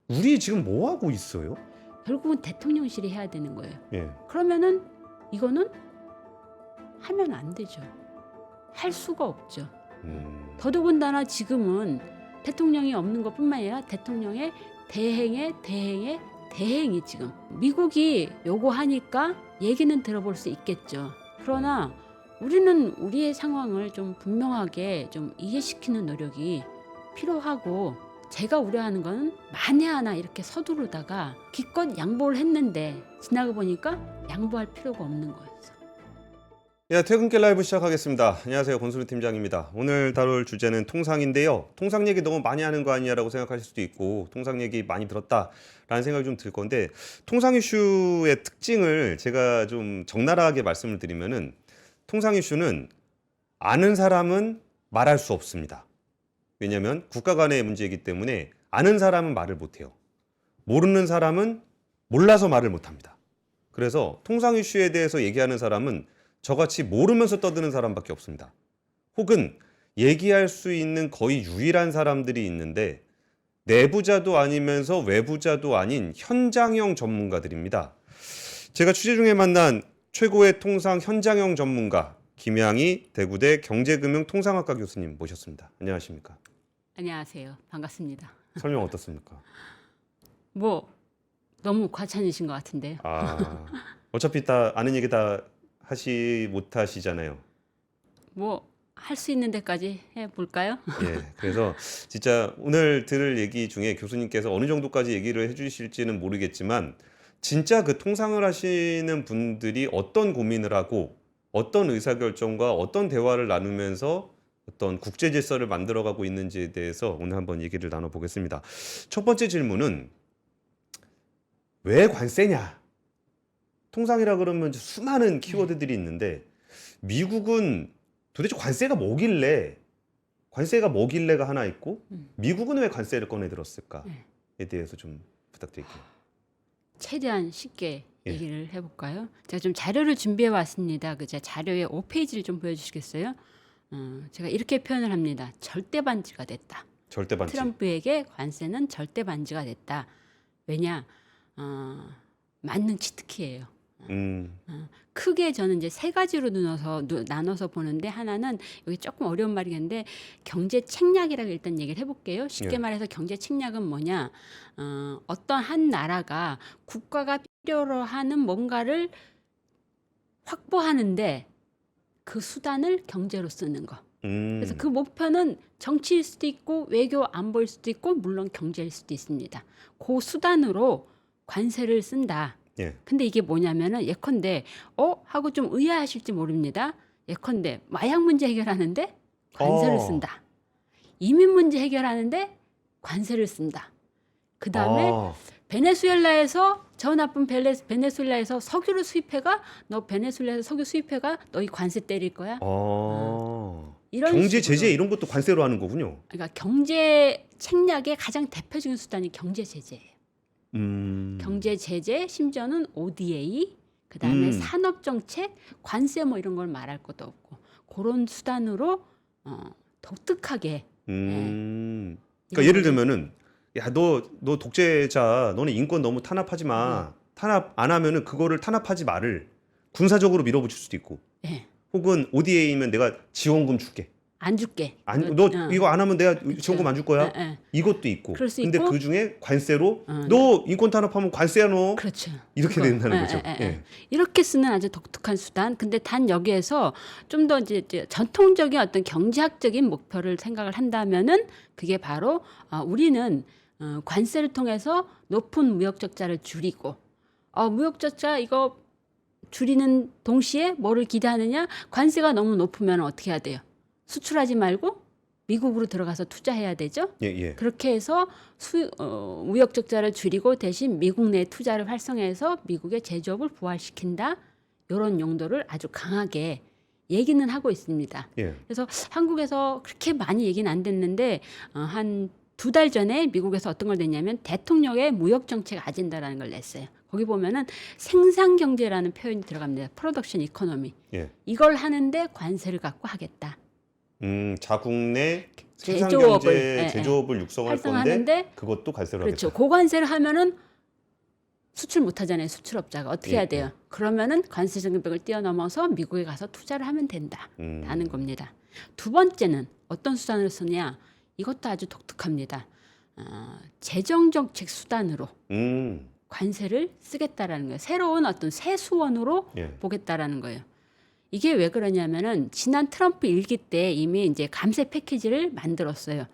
우리 지금 뭐 하고 있어요? 결국은 대통령실이 해야 되는 거예요. 예. 그러면은 이거는 하면 안 되죠. 할 수가 없죠. 더더군다나 지금은 대통령이 없는 것뿐만 아니라 대통령의 대행이 지금 미국이 요구하니까 얘기는 들어볼 수 있겠죠. 그러나 우리는 우리의 상황을 좀 분명하게 좀 이해시키는 노력이 필요하고, 제가 우려하는 건 만에 하나 이렇게 서두르다가 기껏 양보를 했는데 지나가 보니까 양보할 필요가 없는 거였어. 야, 퇴근길 라이브 시작하겠습니다. 안녕하세요, 권순우 팀장입니다. 오늘 다룰 주제는 통상인데요. 통상 얘기 너무 많이 하는 거 아니냐라고 생각하실 수도 있고, 통상 얘기 많이 들었다라는 생각이 좀 들 건데, 통상 이슈의 특징을 제가 좀 적나라하게 말씀을 드리면은, 통상 이슈는 아는 사람은 말할 수 없습니다. 왜냐하면 국가 간의 문제이기 때문에 아는 사람은 말을 못해요. 모르는 사람은 몰라서 말을 못합니다. 그래서 통상 이슈에 대해서 얘기하는 사람은 저같이 모르면서 떠드는 사람밖에 없습니다. 혹은 얘기할 수 있는 거의 유일한 사람들이 있는데, 내부자도 아니면서 외부자도 아닌 현장형 전문가들입니다. 제가 취재 중에 만난 최고의 통상 현장형 전문가 김양희 대구대 경제금융통상학과 교수님 모셨습니다. 안녕하십니까? 안녕하세요. 반갑습니다. 설명 어떻습니까? 뭐 너무 과찬이신 것 같은데요. 어차피 다 아는 얘기 다 못하시잖아요. 뭐 할 수 있는 데까지 해볼까요? 예, 그래서 진짜 오늘 들을 얘기 중에 교수님께서 어느 정도까지 얘기를 해주실지는 모르겠지만, 진짜 그 통상을 하시는 분들이 어떤 고민을 하고 어떤 의사결정과 어떤 대화를 나누면서 어떤 국제 질서를 만들어가고 있는지에 대해서 오늘 한번 얘기를 나눠보겠습니다. 첫 번째 질문은 왜 관세냐? 통상이라 그러면 수많은 키워드들이 있는데, 미국은 도대체 관세가 뭐길래가 하나 있고, 미국은 왜 관세를 꺼내 들었을까에 대해서 좀 부탁드릴게요. 최대한 쉽게 예. 얘기를 해볼까요? 제가 좀 자료를 준비해 왔습니다. 그 제 자료의 5페이지를 좀 보여주시겠어요? 제가 이렇게 표현을 합니다. 절대 반지가 됐다. 절대 반지. 트럼프에게 관세는 절대 반지가 됐다. 왜냐? 맞는 치트키예요. 크게 저는 이제 세 가지로 나눠서 보는데, 하나는 여기 조금 어려운 말이겠는데 경제 책략이라고 일단 얘기를 해볼게요. 쉽게 예. 말해서 경제 책략은 뭐냐? 어떤 한 나라가 국가가 필요로 하는 뭔가를 확보하는데 그 수단을 경제로 쓰는 거. 그래서 그 목표는 정치일 수도 있고 외교 안보일 수도 있고 물론 경제일 수도 있습니다. 그 수단으로 관세를 쓴다. 예. 근데 이게 뭐냐면은 예컨대 하고 좀 의아하실지 모릅니다. 예컨대 마약 문제 해결하는데 관세를 쓴다. 이민 문제 해결하는데 관세를 쓴다. 그 다음에 베네수엘라에서 저 나쁜 베네수엘라에서 석유를 수입해가 너 베네수엘라에서 석유 수입해가 너희 관세 때릴 거야. 이런 경제 식으로. 제재 이런 것도 관세로 하는 거군요. 그러니까 경제 책략의 가장 대표적인 수단이 경제 제재예요. 경제 제재, 심지어는 ODA, 그 다음에 산업 정책, 관세 뭐 이런 걸 말할 것도 없고, 그런 수단으로 독특하게. 그러니까 예를 들면은, 야, 너 독재자, 너는 인권 너무 탄압하지 마. 탄압 안 하면은 그거를 탄압하지 말을 군사적으로 밀어붙일 수도 있고, 예. 혹은 ODA면 내가 지원금 줄게. 안 줄게. 너 이거 안 하면 내가 지원금 안 줄 거야. 이것도 있고. 그럴 수 근데 있고, 그 중에 관세로 너 인권 탄압하면 관세야 너. 그렇죠. 이렇게 된다는 거죠. 예. 이렇게 쓰는 아주 독특한 수단. 근데 단 여기에서 좀 더 이제 전통적인 어떤 경제학적인 목표를 생각을 한다면은 그게 바로 우리는 관세를 통해서 높은 무역 적자를 줄이고, 무역 적자 이거 줄이는 동시에 뭐를 기대하느냐? 관세가 너무 높으면 어떻게 해야 돼요? 수출하지 말고 미국으로 들어가서 투자해야 되죠. 예. 그렇게 해서 무역 적자를 줄이고 대신 미국 내 투자를 활성화해서 미국의 제조업을 부활시킨다. 이런 용도를 아주 강하게 얘기는 하고 있습니다. 예. 그래서 한국에서 그렇게 많이 얘기는 안 됐는데 한 2달 전에 미국에서 어떤 걸 냈냐면 대통령의 무역 정책 아젠다라는 걸 냈어요. 거기 보면은 생산 경제라는 표현이 들어갑니다. 프로덕션 이코노미. 예. 이걸 하는데 관세를 갖고 하겠다. 자국 내 생산 제조업을 경제, 예, 예. 제조업을 육성할 건데 활성화하는데 그것도 관세로 그렇죠. 하겠다. 고관세를 하면은 수출 못 하잖아요. 수출업자가 어떻게 예, 해야 돼요? 그러면은 관세 장벽을 뛰어넘어서 미국에 가서 투자를 하면 된다라는 겁니다. 두 번째는 어떤 수단을 쓰냐? 이것도 아주 독특합니다. 재정 정책 수단으로 관세를 쓰겠다라는 거예요. 새로운 어떤 세수원으로 예. 보겠다라는 거예요. 이게 왜 그러냐면은 지난 트럼프 일기 때 이미 이제 감세 패키지를 만들었어요.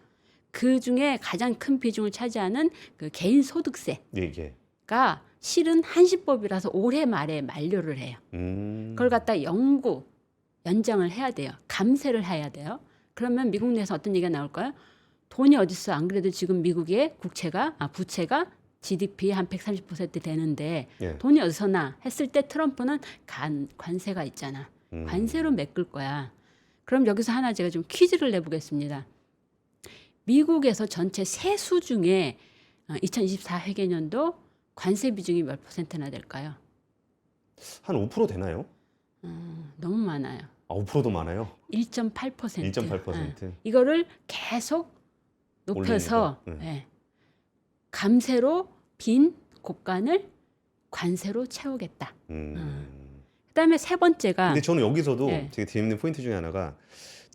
그 중에 가장 큰 비중을 차지하는 그 개인 소득세가 예, 예. 실은 한시법이라서 올해 말에 만료를 해요. 그걸 갖다 연장을 해야 돼요. 감세를 해야 돼요. 그러면 미국 내에서 어떤 얘기가 나올까요? 돈이 어딨어? 안 그래도 지금 미국의 부채가 GDP 한 130% 되는데 예. 돈이 어디서 나? 했을 때 트럼프는 관세가 있잖아. 관세로 메꿀 거야. 그럼 여기서 하나 제가 좀 퀴즈를 내보겠습니다. 미국에서 전체 세수 중에 2024 회계년도 관세 비중이 몇 %나 될까요? 한 5% 되나요? 너무 많아요. 5%도 많아요. 1.8%. 1.8%. 이거를 계속 높여서 올리는 거. 예. 감세로 빈 곳간을 관세로 채우겠다. 그다음에 세 번째가 근데 저는 여기서도 예. 되게 재밌는 포인트 중에 하나가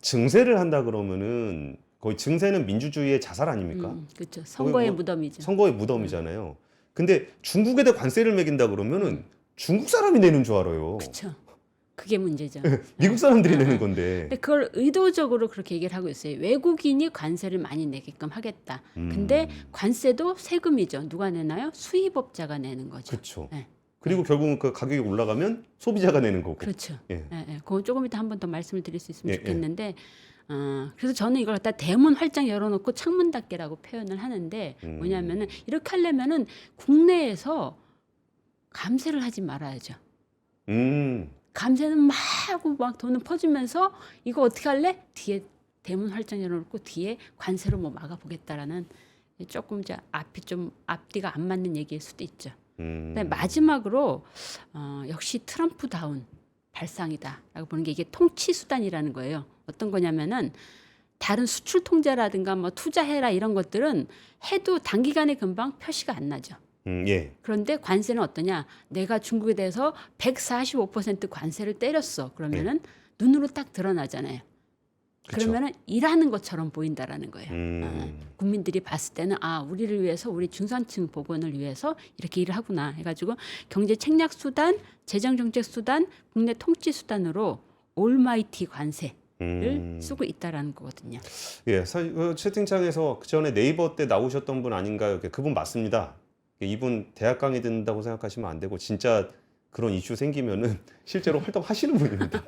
증세를 한다 그러면은 거의 증세는 민주주의의 자살 아닙니까? 그렇죠. 선거의 뭐 무덤이죠. 선거의 무덤이잖아요. 근데 중국에다 관세를 매긴다 그러면은 중국 사람이 내는 줄 알아요. 그렇죠. 그게 문제죠. 미국 사람들이 내는 건데. 근데 그걸 의도적으로 그렇게 얘기를 하고 있어요. 외국인이 관세를 많이 내게끔 하겠다. 근데 관세도 세금이죠. 누가 내나요? 수입업자가 내는 거죠. 그렇죠. 네. 그리고 결국은 그 가격이 올라가면 소비자가 내는 거고. 그렇죠. 예. 그건 조금 이따 한 번 더 말씀을 드릴 수 있으면 예, 좋겠는데 그래서 저는 이걸 갖다 대문 활짝 열어놓고 창문 닫기라고 표현을 하는데 뭐냐면은 이렇게 하려면은 국내에서 감세를 하지 말아야죠. 감세는 막 하고 막 돈을 퍼주면서 이거 어떻게 할래? 뒤에 대문 활짝 열어놓고 뒤에 관세로 뭐 막아보겠다라는 조금 이제 앞뒤가 안 맞는 얘기일 수도 있죠. 그다음에 마지막으로 역시 트럼프다운 발상이다라고 보는 게 이게 통치 수단이라는 거예요. 어떤 거냐면은 다른 수출 통제라든가 뭐 투자해라 이런 것들은 해도 단기간에 금방 표시가 안 나죠. 예. 그런데 관세는 어떠냐? 내가 중국에 대해서 145% 관세를 때렸어. 그러면은 눈으로 딱 드러나잖아요. 그쵸. 그러면은 일하는 것처럼 보인다라는 거예요. 국민들이 봤을 때는 우리를 위해서 우리 중산층 복원을 위해서 이렇게 일을 하구나 해가지고 경제 책략 수단, 재정 정책 수단, 국내 통치 수단으로 올마이티 관세를 쓰고 있다라는 거거든요. 예, 사실 그 채팅창에서 그 전에 네이버 때 나오셨던 분 아닌가요? 그분 맞습니다. 이분 대학 강의 듣는다고 생각하시면 안 되고 진짜 그런 이슈 생기면은 실제로 활동하시는 분입니다.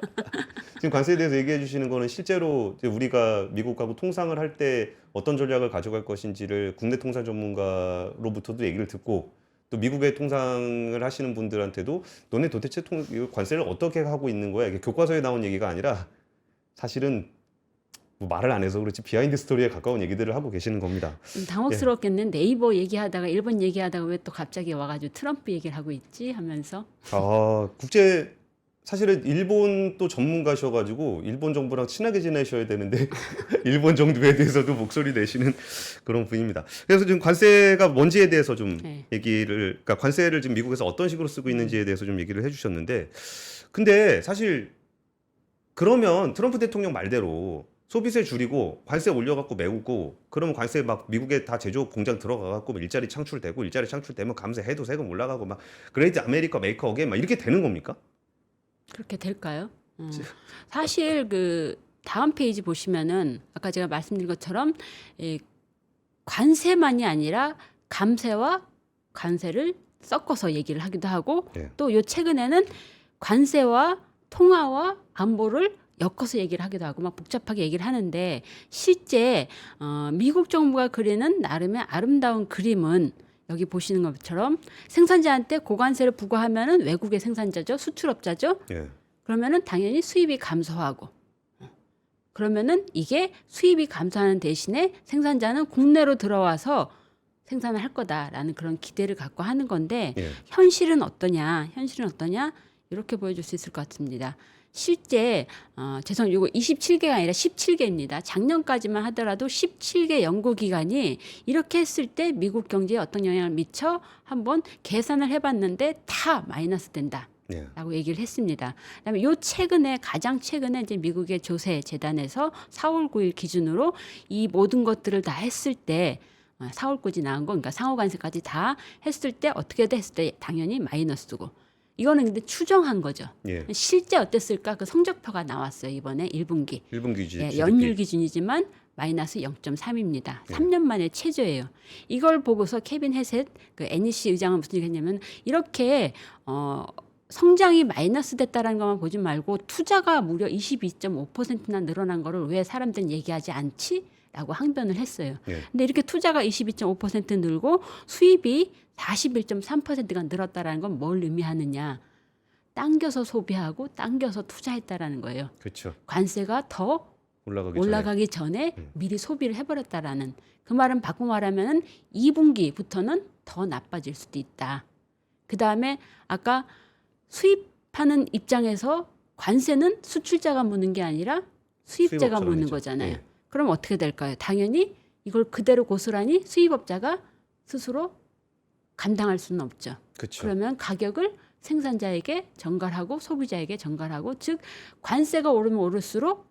지금 관세에 대해서 얘기해 주시는 거는 실제로 이제 우리가 미국하고 통상을 할 때 어떤 전략을 가져갈 것인지를 국내 통상 전문가로부터도 얘기를 듣고 또 미국의 통상을 하시는 분들한테도 너네 도대체 관세를 어떻게 하고 있는 거야? 이게 교과서에 나온 얘기가 아니라 사실은 뭐 말을 안 해서 그렇지 비하인드 스토리에 가까운 얘기들을 하고 계시는 겁니다. 당혹스럽겠는 네이버 얘기하다가 일본 얘기하다가 왜 또 갑자기 와가지고 트럼프 얘기를 하고 있지 하면서 사실은 일본 또 전문가셔가지고 일본 정부랑 친하게 지내셔야 되는데 일본 정부에 대해서도 목소리 내시는 그런 분입니다. 그래서 지금 관세가 뭔지에 대해서 좀 그러니까 관세를 지금 미국에서 어떤 식으로 쓰고 있는지에 대해서 좀 얘기를 해주셨는데, 근데 사실 그러면 트럼프 대통령 말대로 소비세 줄이고 관세 올려갖고 메우고 그러면 관세 막 미국에 다 제조업 공장 들어가갖고 일자리 창출되고 일자리 창출되면 감세해도 세금 올라가고 막 그레이트 아메리카 메이커 어게인 막 이렇게 되는 겁니까? 그렇게 될까요? 사실 그 다음 페이지 보시면은 아까 제가 말씀드린 것처럼 관세만이 아니라 감세와 관세를 섞어서 얘기를 하기도 하고 또 요 최근에는 관세와 통화와 안보를 엮어서 얘기를 하기도 하고 막 복잡하게 얘기를 하는데 실제 미국 정부가 그리는 나름의 아름다운 그림은 여기 보시는 것처럼 생산자한테 고관세를 부과하면은 외국의 생산자죠, 수출업자죠. 그러면은 당연히 수입이 감소하고 그러면은 이게 수입이 감소하는 대신에 생산자는 국내로 들어와서 생산을 할 거다라는 그런 기대를 갖고 하는 건데 현실은 어떠냐? 이렇게 보여줄 수 있을 것 같습니다. 실제 죄송해요. 이거 27개가 아니라 17개입니다. 작년까지만 하더라도 17개 연구기관이 이렇게 했을 때 미국 경제에 어떤 영향을 미쳐 한번 계산을 해봤는데 다 마이너스 된다. 예. 라고 얘기를 했습니다. 그다음에 가장 최근에 이제 미국의 조세 재단에서 4월 9일 기준으로 이 모든 것들을 다 했을 때 4월 9일 나온 거, 그러니까 상호관세까지 다 했을 때 어떻게 됐을 때 당연히 마이너스고. 이거는 근데 추정한 거죠. 예. 실제 어땠을까? 그 성적표가 나왔어요. 이번에 1분기. 1분기 GDP. 연율 기준이지만 마이너스 0.3입니다. 3년 만에 최저예요. 이걸 보고서 케빈 헤셋 그 NEC 의장은 무슨 얘기 했냐면 이렇게 성장이 마이너스 됐다라는 것만 보지 말고 투자가 무려 22.5%나 늘어난 거를 왜 사람들은 얘기하지 않지? 라고 항변을 했어요. 예. 근데 이렇게 투자가 22.5% 늘고 수입이 41.3%가 늘었다라는 건 뭘 의미하느냐? 당겨서 소비하고 당겨서 투자했다라는 거예요. 그렇죠. 관세가 더 올라가기 전에 미리 소비를 해버렸다라는 그 말은 바꿔 말하면은 2분기부터는 더 나빠질 수도 있다. 그 다음에 아까 수입하는 입장에서 관세는 수출자가 무는 게 아니라 수입자가 무는 수입업자가 거잖아요. 예. 그럼 어떻게 될까요? 당연히 이걸 그대로 고스란히 수입업자가 스스로 감당할 수는 없죠. 그렇죠. 그러면 가격을 생산자에게 전가하고 소비자에게 전가하고 즉 관세가 오르면 오를수록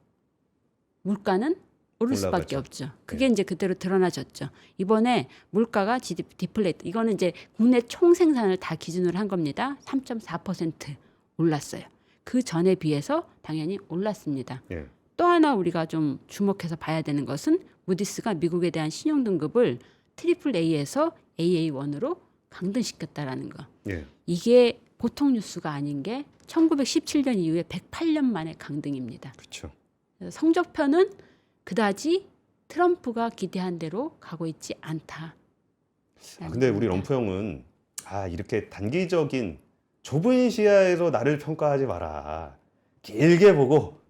물가는 오를 수밖에 올라가죠. 없죠. 그게 이제 그대로 드러나졌죠. 이번에 물가가 GDP 디플레이트 이거는 이제 국내 총 생산을 다 기준으로 한 겁니다. 3.4% 올랐어요. 그 전에 비해서 당연히 올랐습니다. 예. 또 하나 우리가 좀 주목해서 봐야 되는 것은 무디스가 미국에 대한 신용 등급을 트리플 A에서 AA1으로 강등시켰다라는 거. 예. 이게 보통 뉴스가 아닌 게 1917년 이후에 108년 만의 강등입니다. 그렇죠. 그래서 성적표는 그다지 트럼프가 기대한 대로 가고 있지 않다. 근데 우리 럼프 형은 이렇게 단기적인 좁은 시야에서 나를 평가하지 마라. 길게 보고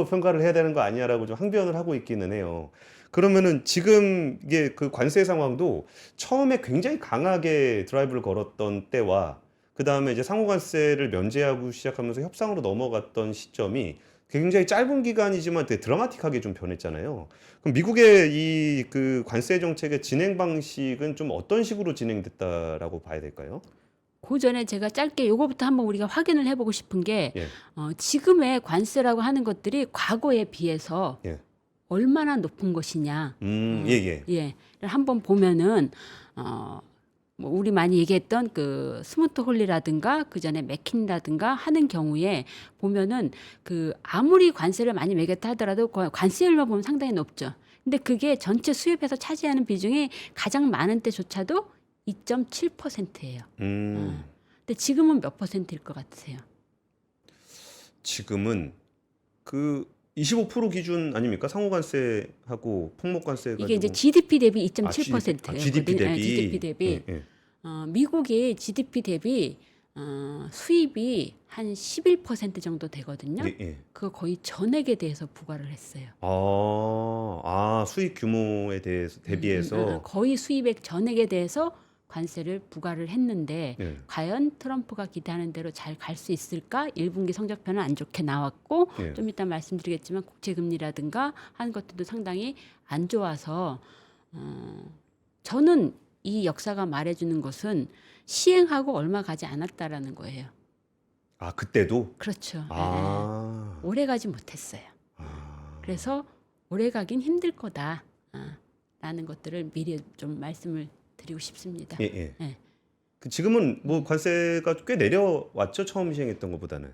평가를 해야 되는 거 아니야라고 좀 항변을 하고 있기는 해요. 그러면은 지금 이게 그 관세 상황도 처음에 굉장히 강하게 드라이브를 걸었던 때와 그 다음에 이제 상호관세를 면제하고 시작하면서 협상으로 넘어갔던 시점이 굉장히 짧은 기간이지만 되게 드라마틱하게 좀 변했잖아요. 그럼 미국의 이 그 관세 정책의 진행 방식은 좀 어떤 식으로 진행됐다라고 봐야 될까요? 그 전에 제가 짧게 요거부터 한번 우리가 확인을 해보고 싶은 게 예. 지금의 관세라고 하는 것들이 과거에 비해서 예. 얼마나 높은 것이냐. 예. 한번 보면은 뭐 우리 많이 얘기했던 그 스무트 홀리라든가 그 전에 맥킨라든가 하는 경우에 보면은 그 아무리 관세를 많이 매겼다 하더라도 관세율만 보면 상당히 높죠. 근데 그게 전체 수입에서 차지하는 비중이 가장 많은 때조차도 2.7%예요. 근데 지금은 몇 퍼센트일 것 같으세요? 지금은 그 25% 기준 아닙니까? 상호관세하고 품목관세 이게 가지고 이제 GDP 대비 2.7%예요. GDP 대비. GDP 대비. 예. 미국의 GDP 대비 수입이 한 11% 정도 되거든요. 예. 그거 거의 전액에 대해서 부과를 했어요. 수익 규모에 대해서 대비해서 거의 수입액 전액에 대해서 관세를 부과를 했는데 예. 과연 트럼프가 기대하는 대로 잘 갈 수 있을까? 1분기 성적표는 안 좋게 나왔고 예. 좀 이따 말씀드리겠지만 국채금리라든가 하는 것들도 상당히 안 좋아서 저는 이 역사가 말해주는 것은 시행하고 얼마 가지 않았다라는 거예요. 그때도 그렇죠. 오래 가지 못했어요. 그래서 오래 가긴 힘들 거다. 라는 것들을 미리 좀 말씀을 드리고 싶습니다. 예. 예. 지금은 뭐 관세가 꽤 내려왔죠. 처음 시행했던 것보다는.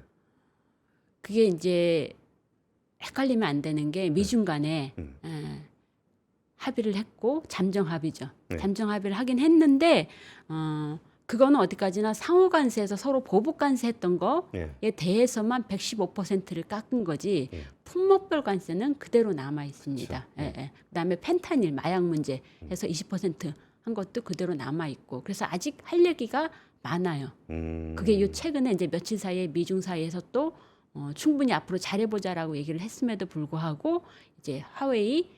그게 이제 헷갈리면 안 되는 게 미중 간에 합의를 했고 잠정 합의죠. 네. 잠정 합의를 하긴 했는데 그거는 어디까지나 상호관세에서 서로 보복관세 했던 거에 대해서만 115%를 깎은 거지 예. 품목별 관세는 그대로 남아 있습니다. 그렇죠. 그다음에 펜타닐 마약 문제에서 20% 한 것도 그대로 남아 있고 그래서 아직 할 얘기가 많아요. 그게 요 최근에 이제 며칠 사이에 미중 사이에서 또 충분히 앞으로 잘해보자라고 얘기를 했음에도 불구하고 이제 화웨이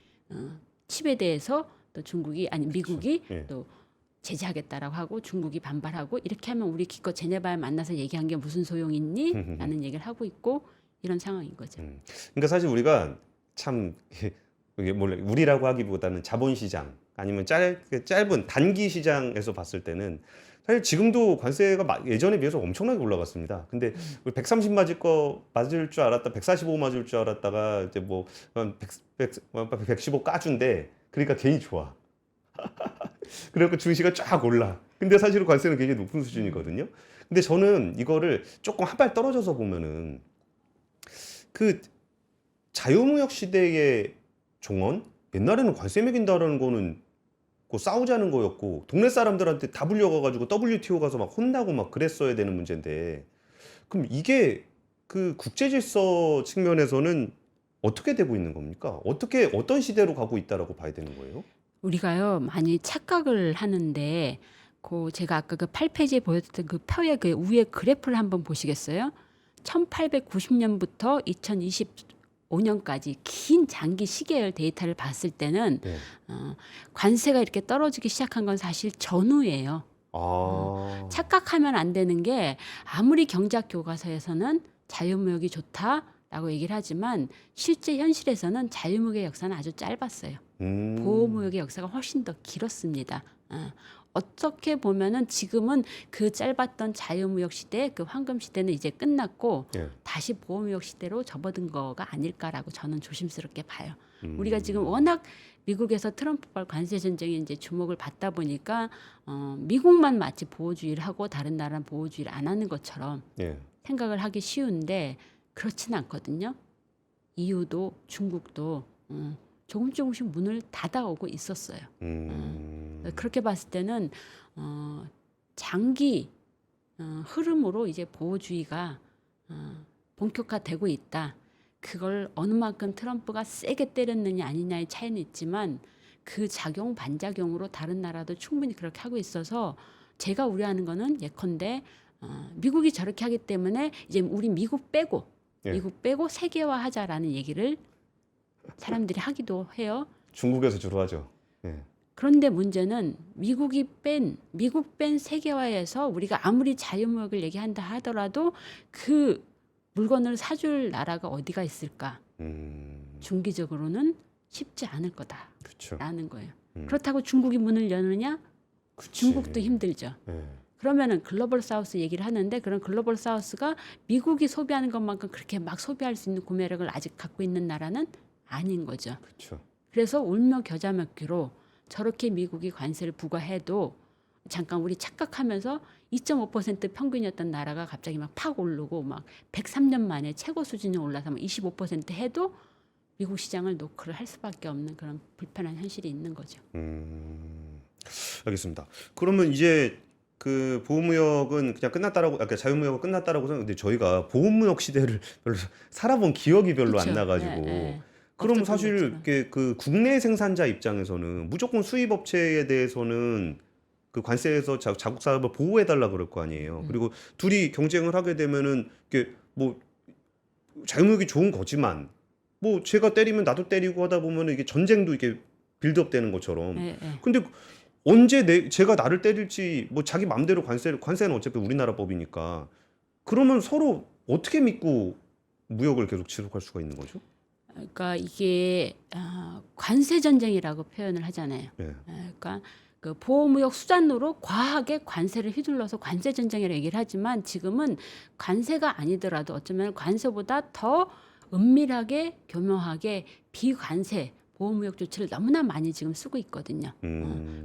칩에 대해서 또 미국이 예. 또 제재하겠다라고 하고 중국이 반발하고 이렇게 하면 우리 기껏 제네바에 만나서 얘기한 게 무슨 소용 있니? 라는 얘기를 하고 있고 이런 상황인 거죠. 그러니까 사실 우리가 참 이게 몰래 우리라고 하기보다는 자본시장 아니면 짧은 단기 시장에서 봤을 때는 사실 지금도 관세가 예전에 비해서 엄청나게 올라갔습니다. 근데 우리 130 맞을 줄 알았다, 145 맞을 줄 알았다가 이제 뭐 115 까준데 그러니까 괜히 좋아. 그래갖고 증시가 쫙 올라. 근데 사실은 관세는 굉장히 높은 수준이거든요. 근데 저는 이거를 조금 한 발 떨어져서 보면은 그 자유무역 시대의 종언? 옛날에는 관세 매긴다라는 거는 그 싸우자는 거였고 동네 사람들한테 다 불려가가지고 WTO 가서 막 혼나고 막 그랬어야 되는 문제인데 그럼 이게 그 국제 질서 측면에서는 어떻게 되고 있는 겁니까? 어떤 시대로 가고 있다라고 봐야 되는 거예요? 우리가요 많이 착각을 하는데 그 제가 아까 그 8페이지에 보였던 그 표의 그 위에 그래프를 한번 보시겠어요? 1890년부터 2025년까지 긴 장기 시계열 데이터를 봤을 때는 네. 관세가 이렇게 떨어지기 시작한 건 사실 전후예요. 아, 착각하면 안 되는 게 아무리 경제학 교과서에서는 자유무역이 좋다라고 얘기를 하지만 실제 현실에서는 자유무역의 역사는 아주 짧았어요. 보호무역의 역사가 훨씬 더 길었습니다. 어떻게 보면은 지금은 그 짧았던 자유무역 시대, 그 황금 시대는 이제 끝났고 예. 다시 보호무역 시대로 접어든 거가 아닐까라고 저는 조심스럽게 봐요. 음. 우리가 지금 워낙 미국에서 트럼프발 관세 전쟁에 이제 주목을 받다 보니까 미국만 마치 보호주의를 하고 다른 나라는 보호주의를 안 하는 것처럼 예. 생각을 하기 쉬운데 그렇지는 않거든요. EU도 중국도 조금씩 문을 닫아오고 있었어요. 그렇게 봤을 때는 장기 흐름으로 이제 보호주의가 본격화되고 있다. 그걸 어느 만큼 트럼프가 세게 때렸느냐 아니냐의 차이는 있지만 그 작용 반작용으로 다른 나라도 충분히 그렇게 하고 있어서 제가 우려하는 거는 예컨대 미국이 저렇게 하기 때문에 이제 우리 미국 빼고 예. 미국 빼고 세계화하자라는 얘기를 사람들이 하기도 해요. 중국에서 주로 하죠. 예. 그런데 문제는 미국 뺀 세계화에서 우리가 아무리 자유무역을 얘기한다 하더라도 그 물건을 사줄 나라가 어디가 있을까? 중기적으로는 쉽지 않을 그렇죠. 거다라는 거예요. 그렇다고 중국이 문을 여느냐? 그치. 중국도 힘들죠. 예. 그러면은 글로벌 사우스 얘기를 하는데 그런 글로벌 사우스가 미국이 소비하는 것만큼 그렇게 막 소비할 수 있는 구매력을 아직 갖고 있는 나라는 아닌 거죠. 그렇죠. 그래서 울며 겨자 먹기로 저렇게 미국이 관세를 부과해도 잠깐 우리 착각하면서 2.5% 평균이었던 나라가 갑자기 막 팍 오르고 막 103년 만에 최고 수준이 올라서 25% 해도 미국 시장을 노크를 할 수밖에 없는 그런 불편한 현실이 있는 거죠. 알겠습니다. 그러면 이제 그 보호무역은 그냥 끝났다라고, 아까 자유무역은 끝났다라고 생각했는데 저희가 보호무역 시대를 별로 살아본 기억이 별로 그쵸? 안 나가지고. 예, 예. 그럼 없었던 사실 것처럼. 이렇게 그 국내 생산자 입장에서는 무조건 수입 업체에 대해서는 그 관세에서 자국 사업을 보호해달라 그럴 거 아니에요. 그리고 둘이 경쟁을 하게 되면은 이게 뭐 자유무역이 좋은 거지만 뭐 제가 때리면 나도 때리고 하다 보면 이게 전쟁도 이게 빌드업 되는 것처럼. 예, 예. 근데 언제 제가 나를 때릴지 뭐 자기 맘대로 관세는 어차피 우리나라 법이니까 그러면 서로 어떻게 믿고 무역을 계속 지속할 수가 있는 거죠? 그러니까 이게 관세 전쟁이라고 표현을 하잖아요. 예. 그러니까 그 보호무역 수단으로 과하게 관세를 휘둘러서 관세 전쟁이라고 얘기를 하지만 지금은 관세가 아니더라도 어쩌면 관세보다 더 은밀하게 교묘하게 비관세 보호무역 조치를 너무나 많이 지금 쓰고 있거든요.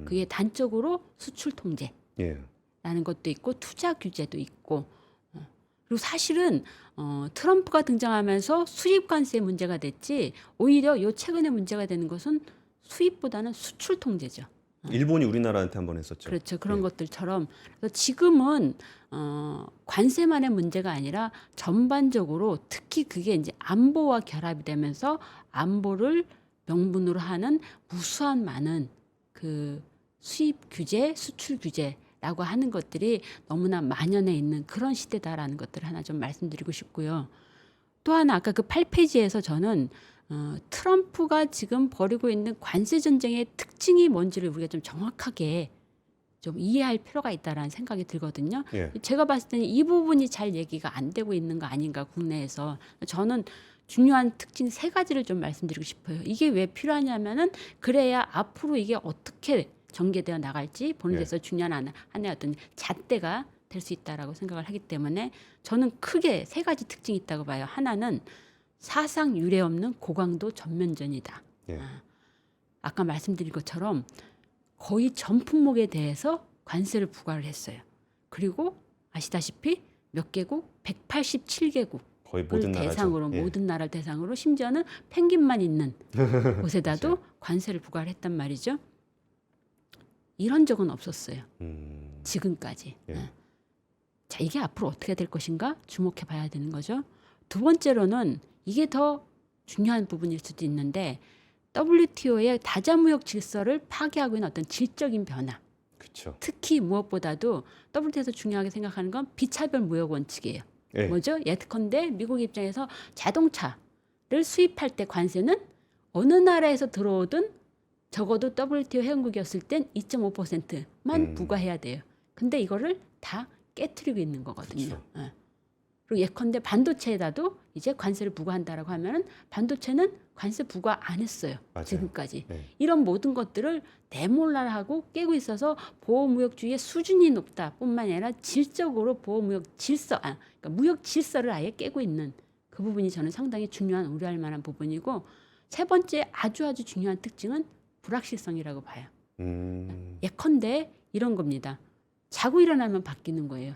그게 단적으로 수출 통제라는 예. 것도 있고 투자 규제도 있고 그리고 사실은 트럼프가 등장하면서 수입 관세 문제가 됐지 오히려 요 최근에 문제가 되는 것은 수입보다는 수출 통제죠. 일본이 우리나라한테 한번 했었죠. 그렇죠. 그런 예. 것들처럼 그래서 지금은 관세만의 문제가 아니라 전반적으로 특히 그게 이제 안보와 결합이 되면서 안보를 명분으로 하는 무수한 많은 그 수입 규제, 수출 규제라고 하는 것들이 너무나 만연해 있는 그런 시대다라는 것들을 하나 좀 말씀드리고 싶고요. 또 하나 아까 그 8페이지에서 저는 트럼프가 지금 벌이고 있는 관세 전쟁의 특징이 뭔지를 우리가 좀 정확하게 좀 이해할 필요가 있다라는 생각이 들거든요. 예. 제가 봤을 때는 이 부분이 잘 얘기가 안 되고 있는 거 아닌가 국내에서. 저는 중요한 특징 세 가지를 좀 말씀드리고 싶어요. 이게 왜 필요하냐면은 그래야 앞으로 이게 어떻게 전개되어 나갈지 보는 예. 데서 중요한 하나의 어떤 잣대가 될 수 있다라고 생각을 하기 때문에 저는 크게 세 가지 특징이 있다고 봐요. 하나는 사상 유례 없는 고강도 전면전이다. 예. 아까 말씀드린 것처럼 거의 전 품목에 대해서 관세를 부과를 했어요. 그리고 아시다시피 몇 개국? 187개국. 거의 모든 나라죠. 대상으로 예. 모든 나라를 대상으로 심지어는 펭귄만 있는 곳에다도 그렇죠. 관세를 부과를 했단 말이죠. 이런 적은 없었어요. 음. 지금까지. 예. 자, 이게 앞으로 어떻게 될 것인가 주목해 봐야 되는 거죠. 두 번째로는 이게 더 중요한 부분일 수도 있는데 WTO의 다자무역 질서를 파괴하고 있는 어떤 질적인 변화. 그렇죠. 특히 무엇보다도 WTO에서 중요하게 생각하는 건 비차별 무역 원칙이에요. 예. 뭐죠? 예컨대 미국 입장에서 자동차를 수입할 때 관세는 어느 나라에서 들어오든 적어도 WTO 회원국이었을 땐 2.5%만 부과해야 돼요. 근데 이거를 다 깨트리고 있는 거거든요. 그렇죠. 예. 그리고 예컨대 반도체에다도 이제 관세를 부과한다라고 하면은 반도체는 관세 부과 안 했어요. 맞아요. 지금까지. 네. 이런 모든 것들을 내몰라하고 깨고 있어서 보호무역주의의 수준이 높다 뿐만 아니라 질적으로 보호무역 질서, 그러니까 무역 질서를 아예 깨고 있는 그 부분이 저는 상당히 중요한 우려할 만한 부분이고 세 번째 아주 중요한 특징은 불확실성이라고 봐요. 예컨대 이런 겁니다. 자고 일어나면 바뀌는 거예요.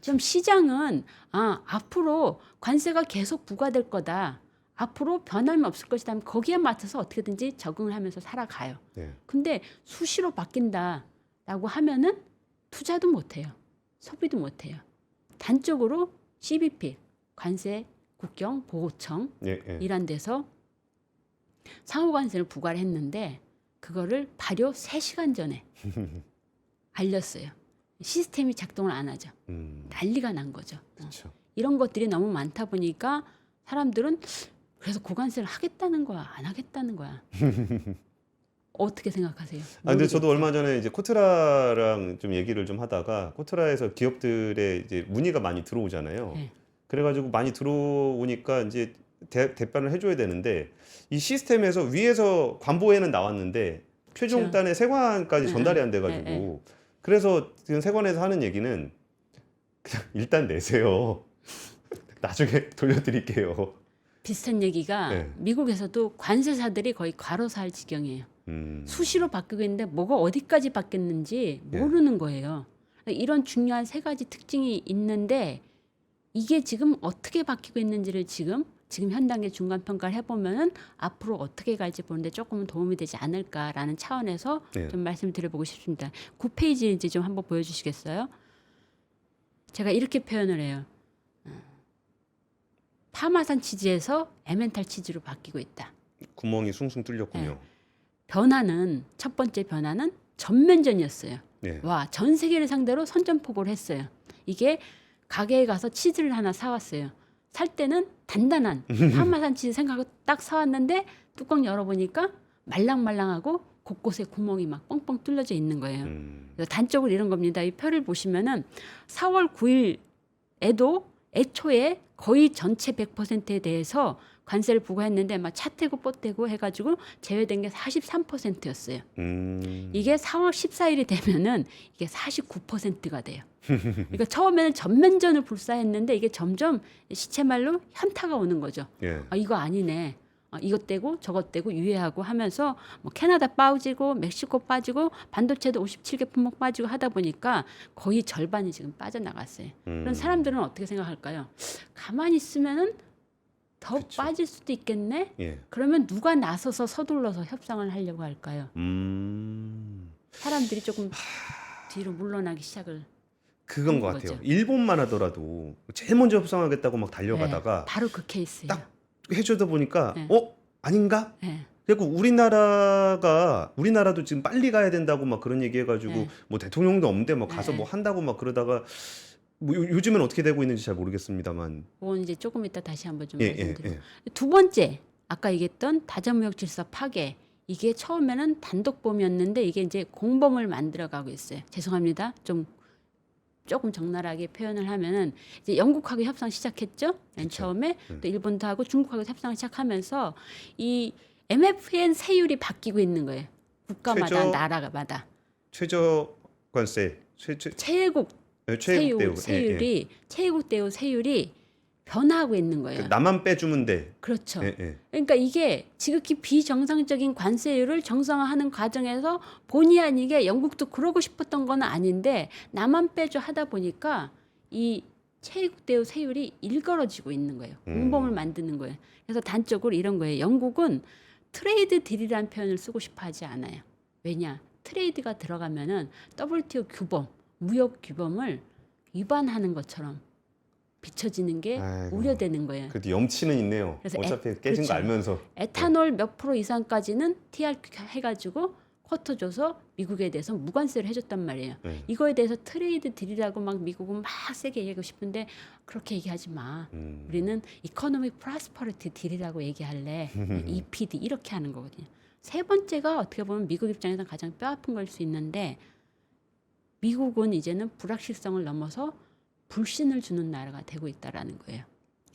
그럼 시장은 앞으로 관세가 계속 부과될 거다. 앞으로 변함이 없을 것이다 하면 거기에 맞춰서 어떻게든지 적응을 하면서 살아가요. 네. 근데 수시로 바뀐다라고 하면은 투자도 못해요. 소비도 못해요. 단적으로 CBP, 관세 국경 보호청 예. 예. 이란 데서 상호관세를 부과를 했는데 그거를 발효 3시간 전에 알렸어요. 시스템이 작동을 안 하죠. 난리가 난 거죠. 그렇죠. 이런 것들이 너무 많다 보니까 사람들은 그래서 고관세를 하겠다는 거야, 안 하겠다는 거야. 어떻게 생각하세요? 근데 저도 얼마 전에 이제 코트라랑 좀 얘기를 좀 하다가 코트라에서 기업들의 이제 문의가 많이 들어오잖아요. 네. 그래가지고 많이 들어오니까 이제 대변을 해줘야 되는데 이 시스템에서 위에서 관보에는 나왔는데 최종단의 세관까지 네, 전달이 안 돼가지고 네. 그래서 지금 세관에서 하는 얘기는 그냥 일단 내세요. 나중에 돌려드릴게요. 비슷한 얘기가 네. 미국에서도 관세사들이 거의 과로사할 지경이에요. 음. 수시로 바뀌고 있는데 뭐가 어디까지 바뀌었는지 모르는 거예요. 이런 중요한 세 가지 특징이 있는데 이게 지금 어떻게 바뀌고 있는지를 지금 현단계 중간 평가를 해보면은 앞으로 어떻게 갈지 보는데 조금은 도움이 되지 않을까라는 차원에서 네. 좀 말씀드려보고 싶습니다. 9페이지 이제 좀 한번 보여주시겠어요? 제가 이렇게 표현을 해요. 파마산 치즈에서 에멘탈 치즈로 바뀌고 있다. 구멍이 숭숭 뚫렸군요. 네. 변화는 첫 번째 변화는 전면전이었어요. 네. 와, 전 세계를 상대로 선전포고를 했어요. 이게 가게에 가서 치즈를 하나 사왔어요. 살 때는 단단한 파마산 치즈 생각하고 딱 사왔는데 뚜껑 열어보니까 말랑말랑하고 곳곳에 구멍이 막 뻥뻥 뚫려져 있는 거예요. 그래서 단적으로 이런 겁니다. 이 표를 보시면은 4월 9일에도 애초에 거의 전체 100%에 대해서 관세를 부과했는데 막 차떼고 뽀떼고 해가지고 제외된 게 43%였어요. 이게 4월 14일이 되면은 이게 49%가 돼요. 그러니까 처음에는 전면전을 불사했는데 이게 점점 시체말로 현타가 오는 거죠. 예. 이거 아니네. 이것 떼고 저것 떼고 유예하고 하면서 뭐 캐나다 빠지고 멕시코 빠지고 반도체도 57개 품목 빠지고 하다 보니까 거의 절반이 지금 빠져나갔어요. 그런 사람들은 어떻게 생각할까요? 가만히 있으면은 더 그쵸. 빠질 수도 있겠네. 예. 그러면 누가 나서서 서둘러서 협상을 하려고 할까요? 사람들이 조금 뒤로 물러나기 시작을. 그건 것 그런 같아요. 거죠. 일본만 하더라도 제일 먼저 협상하겠다고 막 달려가다가 바로 그 케이스예요. 딱 해주다 보니까 네. 아닌가? 네. 그리고 우리나라도 지금 빨리 가야 된다고 막 그런 얘기해가지고 네. 뭐 대통령도 없는데 뭐 가서 네. 뭐 한다고 막 그러다가 뭐 요즘은 어떻게 되고 있는지 잘 모르겠습니다만. 그건 이제 조금 이따 다시 한번 좀 예, 말씀드리고. 예. 두 번째, 아까 얘기했던 다자무역 질서 파괴. 이게 처음에는 단독범이었는데 이게 이제 공범을 만들어가고 있어요. 죄송합니다. 조금 적나라하게 표현을 하면은 이제 영국하고 협상 시작했죠. 맨 그쵸. 처음에 또 일본도 하고 중국하고 협상을 시작하면서 이 MFN 세율이 바뀌고 있는 거예요. 국가마다 최저- 나라마다 최저 관세, 최애국 최애국 대우. 세율이 최애국 대우 세율이 변화하고 있는 거예요. 나만 빼주면 돼. 그렇죠. 예, 예. 그러니까 이게 지극히 비정상적인 관세율을 정상화하는 과정에서 본의 아니게 영국도 그러고 싶었던 건 아닌데 나만 빼줘 하다 보니까 이 최애국 대우 세율이 일걸어지고 있는 거예요. 공범을 만드는 거예요. 그래서 단적으로 이런 거예요. 영국은 트레이드 딜이라는 표현을 쓰고 싶어 하지 않아요. 왜냐? 트레이드가 들어가면은 WTO 규범, 무역 규범을 위반하는 것처럼 비춰지는 게 아이고. 우려되는 거예요. 그래도 염치는 있네요. 그래서 어차피 깨진 그렇죠. 거 알면서. 에탄올 몇 프로 이상까지는 TRQ 해가지고 쿼터 줘서 미국에 대해서 무관세를 해줬단 말이에요. 네. 이거에 대해서 트레이드 딜이라고 막 미국은 막 세게 얘기하고 싶은데 그렇게 얘기하지 마. 우리는 이코노믹 프로스퍼리티 딜이라고 얘기할래. EPD 이렇게 하는 거거든요. 세 번째가 어떻게 보면 미국 입장에서 가장 뼈아픈 걸 수 있는데 미국은 이제는 불확실성을 넘어서 불신을 주는 나라가 되고 있다라는 거예요.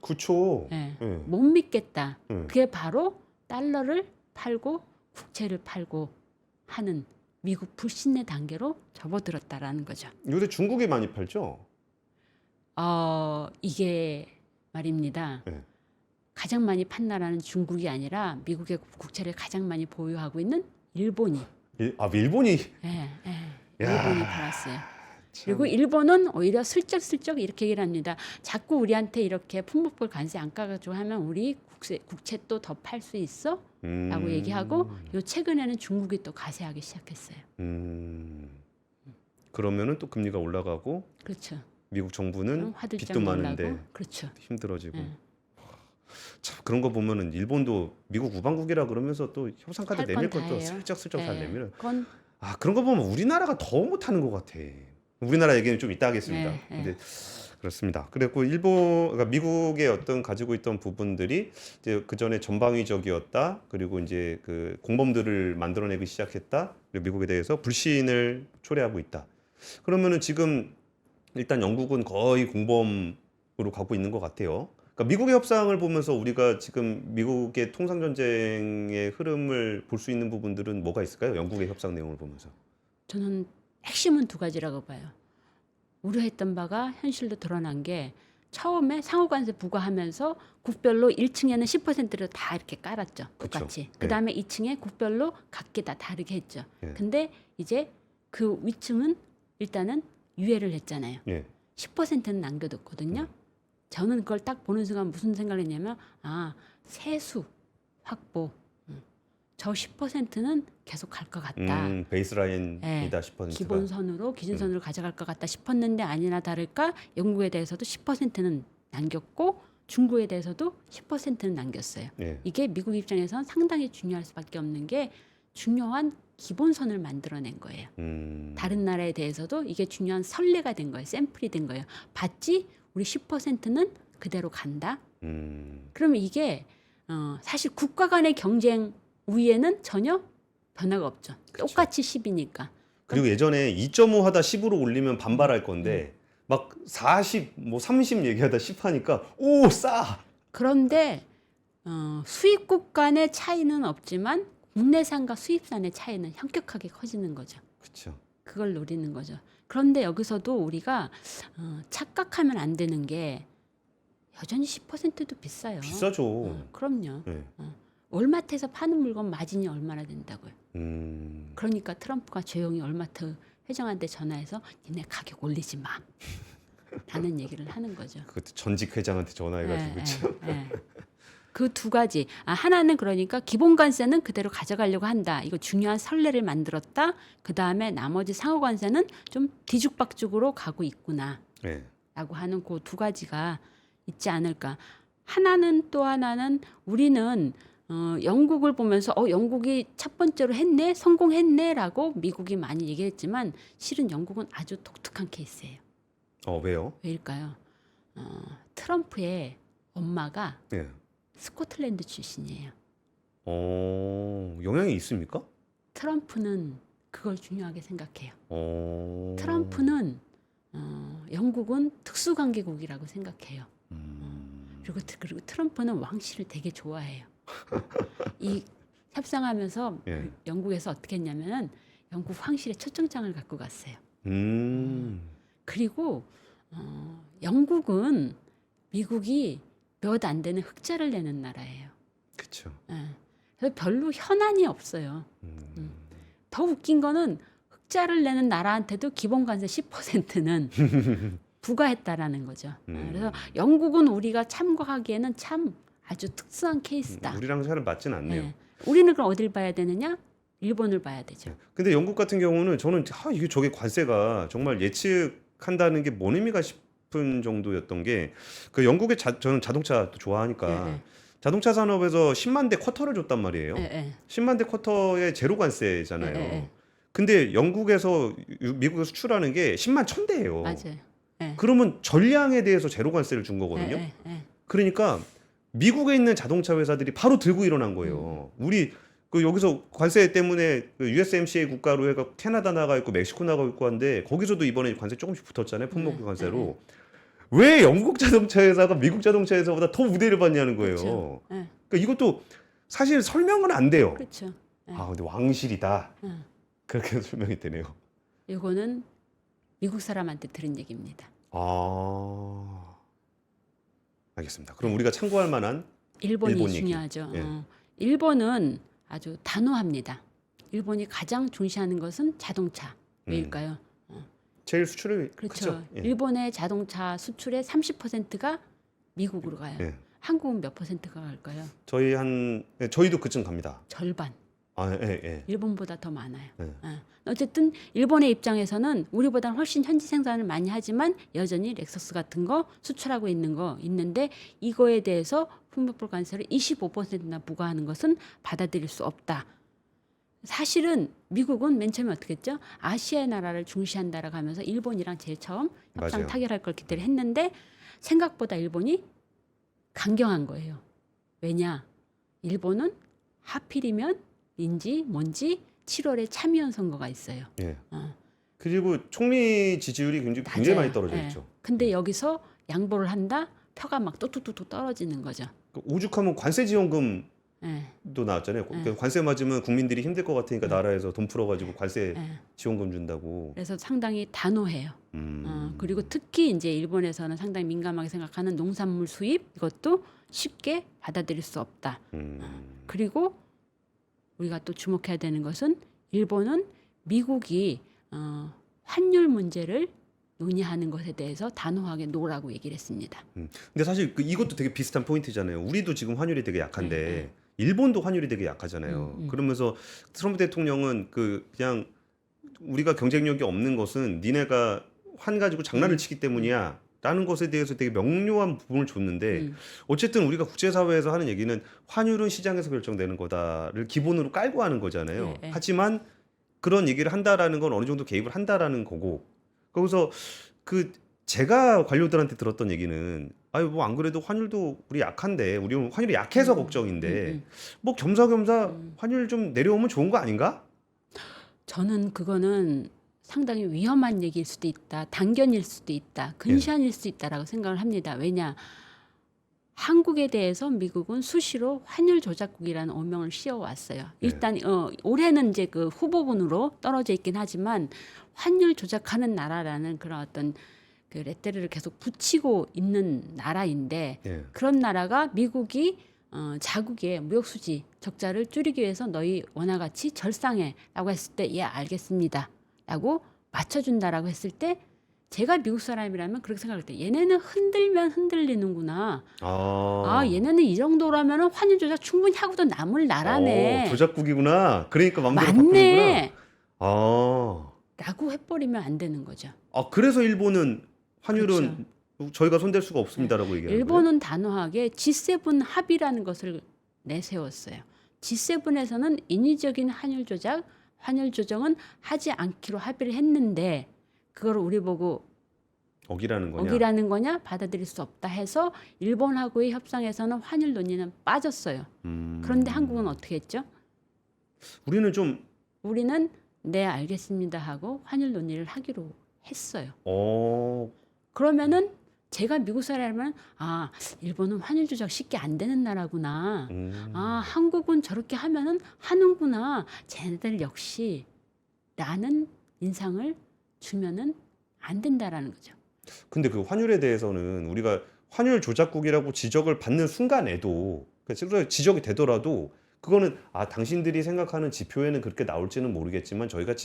그쵸. 예. 예. 못 믿겠다. 예. 그게 바로 달러를 팔고 국채를 팔고 하는 미국 불신의 단계로 접어들었다라는 거죠. 요새 중국에 많이 팔죠. 이게 말입니다. 예. 가장 많이 판 나라는 중국이 아니라 미국의 국채를 가장 많이 보유하고 있는 일본이. 일본이. 예, 예. 야. 일본이 팔았어요. 참. 그리고 일본은 오히려 슬쩍슬쩍 이렇게 얘기를 합니다. 자꾸 우리한테 이렇게 품목별 관세 안 까가지고 하면 우리 국채 또 더 팔 수 있어? 라고 얘기하고 요 최근에는 중국이 또 가세하기 시작했어요. 그러면은 또 금리가 올라가고 그렇죠. 미국 정부는 화들짝 빚도 많은데 놀라고. 그렇죠. 힘들어지고. 예. 참 그런 거 보면은 일본도 미국 우방국이라 그러면서 또 협상카드 할 내밀 건다 것도 해요. 슬쩍슬쩍 잘 예. 내밀어요. 그건 그런 거 보면 우리나라가 더 못하는 것 같아. 우리나라 얘기는 좀 이따 하겠습니다. 예, 예. 근데 그렇습니다. 그리고 그러니까 미국의 어떤 가지고 있던 부분들이 이제 그 전에 전방위적이었다. 그리고 이제 그 공범들을 만들어내기 시작했다. 그리고 미국에 대해서 불신을 초래하고 있다. 그러면은 지금 일단 영국은 거의 공범으로 가고 있는 것 같아요. 그러니까 미국의 협상을 보면서 우리가 지금 미국의 통상 전쟁의 흐름을 볼 수 있는 부분들은 뭐가 있을까요? 영국의 협상 내용을 보면서. 저는 핵심은 두 가지라고 봐요. 우려했던 바가 현실로 드러난 게 처음에 상호관세 부과하면서 국별로 1층에는 10%를 다 이렇게 깔았죠. 똑같이. 그쵸. 그다음에 2층에 국별로 각기 다 다르게 했죠. 예. 근데 이제 그 위층은 일단은 유예를 했잖아요. 예. 10%는 남겨뒀거든요. 저는 그걸 딱 보는 순간 무슨 생각을 했냐면 세수 확보. 저 10%는 계속 갈 것 같다. 베이스라인이다 싶었는데. 기본선으로 기준선으로 가져갈 것 같다 싶었는데 아니나 다를까 영국에 대해서도 10%는 남겼고 중국에 대해서도 10%는 남겼어요. 예. 이게 미국 입장에서는 상당히 중요할 수밖에 없는 게 중요한 기본선을 만들어낸 거예요. 다른 나라에 대해서도 이게 중요한 선례가 된 거예요. 샘플이 된 거예요. 봤지? 우리 10%는 그대로 간다. 그러면 이게 사실 국가 간의 경쟁 우위에는 전혀 변화가 없죠. 그쵸. 똑같이 10이니까. 그리고 예전에 2.5 하다 10으로 올리면 반발할 건데 막 40, 뭐 30 얘기하다 10 하니까 오, 싸. 그런데 수입국 간의 차이는 없지만 국내산과 수입산의 차이는 현격하게 커지는 거죠. 그렇죠. 그걸 노리는 거죠. 그런데 여기서도 우리가 착각하면 안 되는 게 여전히 10%도 비싸요. 비싸죠. 그럼요. 예. 월마트에서 파는 물건 마진이 얼마나 된다고요. 음. 그러니까 트럼프가 조용히 월마트 회장한테 전화해서 니네 가격 올리지 마. 라는 얘기를 하는 거죠. 그것도 전직 회장한테 전화해가지고 그렇죠. 그 두 가지. 하나는 그러니까 기본 관세는 그대로 가져가려고 한다. 이거 중요한 선례를 만들었다. 그 다음에 나머지 상호 관세는 좀 뒤죽박죽으로 가고 있구나. 예. 라고 하는 그 두 가지가 있지 않을까. 또 하나는 우리는 영국을 보면서 영국이 첫 번째로 했네, 성공했네라고 미국이 많이 얘기했지만 실은 영국은 아주 독특한 케이스예요. 왜요? 왜일까요? 트럼프의 엄마가 예. 스코틀랜드 출신이에요. 영향이 있습니까? 트럼프는 그걸 중요하게 생각해요. 어. 트럼프는 영국은 특수관계국이라고 생각해요. 그리고 트럼프는 왕실을 되게 좋아해요. 이 협상하면서 예. 영국에서 어떻게 했냐면은 영국 황실에 초청장을 갖고 갔어요. 그리고 영국은 미국이 몇 안 되는 흑자를 내는 나라예요. 그렇죠. 예. 그래서 별로 현안이 없어요. 더 웃긴 거는 흑자를 내는 나라한테도 기본 관세 10%는 부과했다라는 거죠. 그래서 영국은 우리가 참고하기에는 참 아주 특수한 케이스다. 우리랑 잘 맞진 않네요. 예. 우리는 그럼 어딜 봐야 되느냐? 일본을 봐야 되죠. 근데 영국 같은 경우는 저는 이게 저게 관세가 정말 예측한다는 게 뭔 의미가 싶은 정도였던 게 그 영국의 저는 자동차도 좋아하니까 예, 예. 자동차 산업에서 10만 대 쿼터를 줬단 말이에요. 예, 예. 10만 대 쿼터에 제로 관세잖아요. 예, 예. 근데 영국에서 미국에 수출하는 게 10만 1000대예요. 맞아요. 예. 그러면 전량에 대해서 제로 관세를 준 거거든요. 예, 예, 예. 그러니까 미국에 있는 자동차 회사들이 바로 들고 일어난 거예요. 우리 그 여기서 관세 때문에 그 USMCA 국가로 해가 캐나다 나가 있고 멕시코 나가 있고 한데 거기서도 이번에 관세 조금씩 붙었잖아요. 품목 관세로. 왜 영국 자동차 회사가 미국 자동차 회사보다 더 우대를 받냐는 거예요. 그렇죠. 예. 그러니까 이것도 사실 설명은 안 돼요. 그렇죠. 예. 근데 왕실이다. 예. 그렇게 설명이 되네요. 이거는 미국 사람한테 들은 얘기입니다. 알겠습니다. 그럼 우리가 참고할 만한 일본이 일본 얘기. 중요하죠. 예. 일본은 아주 단호합니다. 일본이 가장 중시하는 것은 자동차. 왜일까요? 제일 수출이 그렇죠. 크죠. 예. 일본의 자동차 수출의 30%가 미국으로 가요. 예. 한국은 몇 퍼센트가 갈까요? 저희도 그쯤 갑니다. 절반. 예. 일본보다 더 많아요. 네. 어쨌든 일본의 입장에서는 우리보다는 훨씬 현지 생산을 많이 하지만 여전히 렉서스 같은 거 수출하고 있는데 이거에 대해서 품목별 관세를 25%나 부과하는 것은 받아들일 수 없다. 사실은 미국은 맨 처음에 어떻게 했죠? 아시아의 나라를 중시한다라고 하면서 일본이랑 제일 처음 협상 맞아요. 타결할 걸 기대를 했는데 생각보다 일본이 강경한 거예요. 왜냐? 일본은 하필이면 인지 뭔지 7월에 참의원 선거가 있어요. 예. 어. 그리고 총리 지지율이 굉장히 많이 떨어져 예. 있죠. 근데 여기서 양보를 한다? 표가 막 뚝뚝뚝뚝 떨어지는 거죠. 오죽하면 관세 지원금도 예. 나왔잖아요. 그러니까 관세 맞으면 국민들이 힘들 것 같으니까 나라에서 돈 풀어가지고 관세 예. 지원금 준다고. 그래서 상당히 단호해요. 그리고 특히 이제 일본에서는 상당히 민감하게 생각하는 농산물 수입 이것도 쉽게 받아들일 수 없다. 그리고 우리가 또 주목해야 되는 것은 일본은 미국이 환율 문제를 논의하는 것에 대해서 단호하게 노라고 얘기를 했습니다. 근데 사실 이것도 되게 비슷한 포인트잖아요. 우리도 지금 환율이 되게 약한데 일본도 환율이 되게 약하잖아요. 그러면서 트럼프 대통령은 그냥 우리가 경쟁력이 없는 것은 니네가 환 가지고 장난을 치기 때문이야. 라는 것에 대해서 되게 명료한 부분을 줬는데 어쨌든 우리가 국제사회에서 하는 얘기는 환율은 시장에서 결정되는 거다를 기본으로 깔고 하는 거잖아요. 예. 하지만 그런 얘기를 한다라는 건 어느 정도 개입을 한다라는 거고 거기서 제가 관료들한테 들었던 얘기는 뭐 안 그래도 환율도 우리 약한데 우리 환율이 약해서 걱정인데 뭐 겸사겸사 환율 좀 내려오면 좋은 거 아닌가? 저는 그거는 상당히 위험한 얘기일 수도 있다. 단견일 수도 있다. 근시안일 수도 있다라고 생각을 합니다. 왜냐? 한국에 대해서 미국은 수시로 환율 조작국이라는 오명을 씌워왔어요. 일단 올해는 이제 그 후보군으로 떨어져 있긴 하지만 환율 조작하는 나라라는 그런 어떤 그 레테르를 계속 붙이고 있는 나라인데 그런 나라가 미국이 자국의 무역 수지 적자를 줄이기 위해서 너희 원화가치 절상해라고 했을 때 예 알겠습니다. 라고 맞춰준다라고 했을 때 제가 미국 사람이라면 그렇게 생각할 때 얘네는 흔들면 흔들리는구나. 얘네는 이 정도라면 환율 조작 충분히 하고도 남을 나라네. 조작국이구나. 그러니까 맘대로 바꾸는구나. 맞네. 라고 해버리면 안 되는 거죠. 그래서 일본은 환율은 저희가 손댈 수가 없습니다라고 얘기하는 거예요. 일본은 단호하게 G7 합의라는 것을 내세웠어요. G7에서는 인위적인 환율 조정은 하지 않기로 합의를 했는데 그걸 우리 보고 어기라는 거냐? 어기라는 거냐 받아들일 수 없다 해서 일본하고의 협상에서는 환율 논의는 빠졌어요. 그런데 한국은 어떻게 했죠? 우리는 좀 우리는 네 알겠습니다 하고 환율 논의를 하기로 했어요. 그러면은 제가 미국 사람이면 아 일본은 환율 조작 쉽게 안 되는 나라구나. 아 한국은 저렇게 하면은 하는구나. 쟤네들 역시 라는 인상을 주면은 안 된다라는 거죠. 근데 그 환율에 대해서는 우리가 환율 조작국이라고 지적을 받는 순간에도 실제로 지적이 되더라도 그거는 아 당신들이 생각하는 지표에는 그렇게 나올지는 모르겠지만 저희가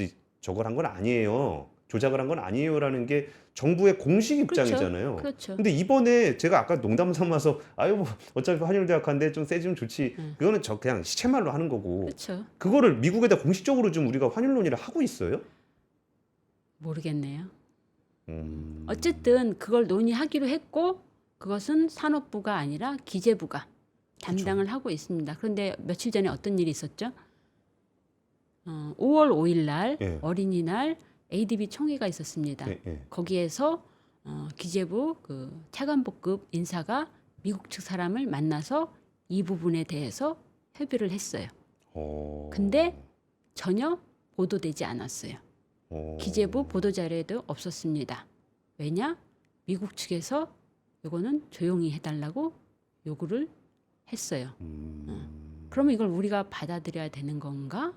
저걸 한 건 아니에요. 조작을 한 건 아니에요라는 게 정부의 공식 입장이잖아요. 그렇죠. 근데 이번에 제가 아까 농담 삼아서 아유 뭐 어차피 환율 대학한데 좀 세지면 좋지. 그거는 저 그냥 시체말로 하는 거고. 그렇죠. 그거를 미국에다 공식적으로 좀 우리가 환율 논의를 하고 있어요? 모르겠네요. 어쨌든 그걸 논의하기로 했고 그것은 산업부가 아니라 기재부가 담당을 하고 있습니다. 그런데 며칠 전에 어떤 일이 있었죠? 5월 5일 날 예. 어린이날 ADB 총회가 있었습니다. 예, 예. 거기에서 기재부 그 차관복급 인사가 미국 측 사람을 만나서 이 부분에 대해서 협의를 했어요. 근데 전혀 보도되지 않았어요. 기재부 보도자료에도 없었습니다. 왜냐? 미국 측에서 이거는 조용히 해달라고 요구를 했어요. 그러면 이걸 우리가 받아들여야 되는 건가?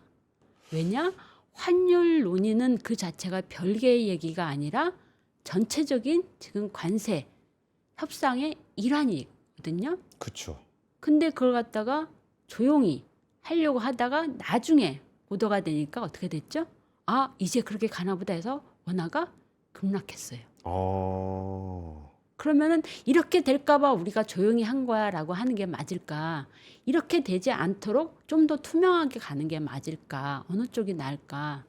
왜냐? 환율 논의는 그 자체가 별개의 얘기가 아니라 전체적인 지금 관세 협상의 일환이거든요. 그렇죠. 근데 그걸 갖다가 조용히 하려고 하다가 나중에 보도가 되니까 어떻게 됐죠? 아 이제 그렇게 가나 보다 해서 원화가 급락했어요. 그러면은 이렇게 될까봐 우리가 조용히 한 거야라고 하는 게 맞을까? 이렇게 되지 않도록 좀 더 투명하게 가는 게 맞을까? 어느 쪽이 나을까?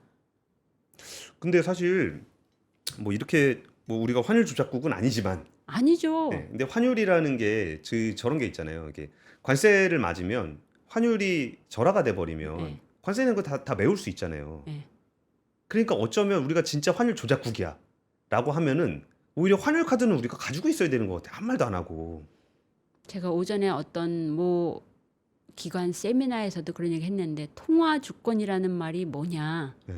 근데 사실 뭐 이렇게 뭐 우리가 환율 조작국은 아니지만 아니죠. 네, 근데 환율이라는 게 저런 게 있잖아요. 이게 관세를 맞으면 환율이 절하가 돼 버리면 네. 관세 내는 거 다 메울 수 있잖아요. 네. 그러니까 어쩌면 우리가 진짜 환율 조작국이야라고 하면은 오히려 환율 카드는 우리가 가지고 있어야 되는 것 같아. 한 말도 안 하고. 제가 오전에 어떤 뭐 기관 세미나에서도 그런 얘기 했는데 통화 주권이라는 말이 뭐냐? 네.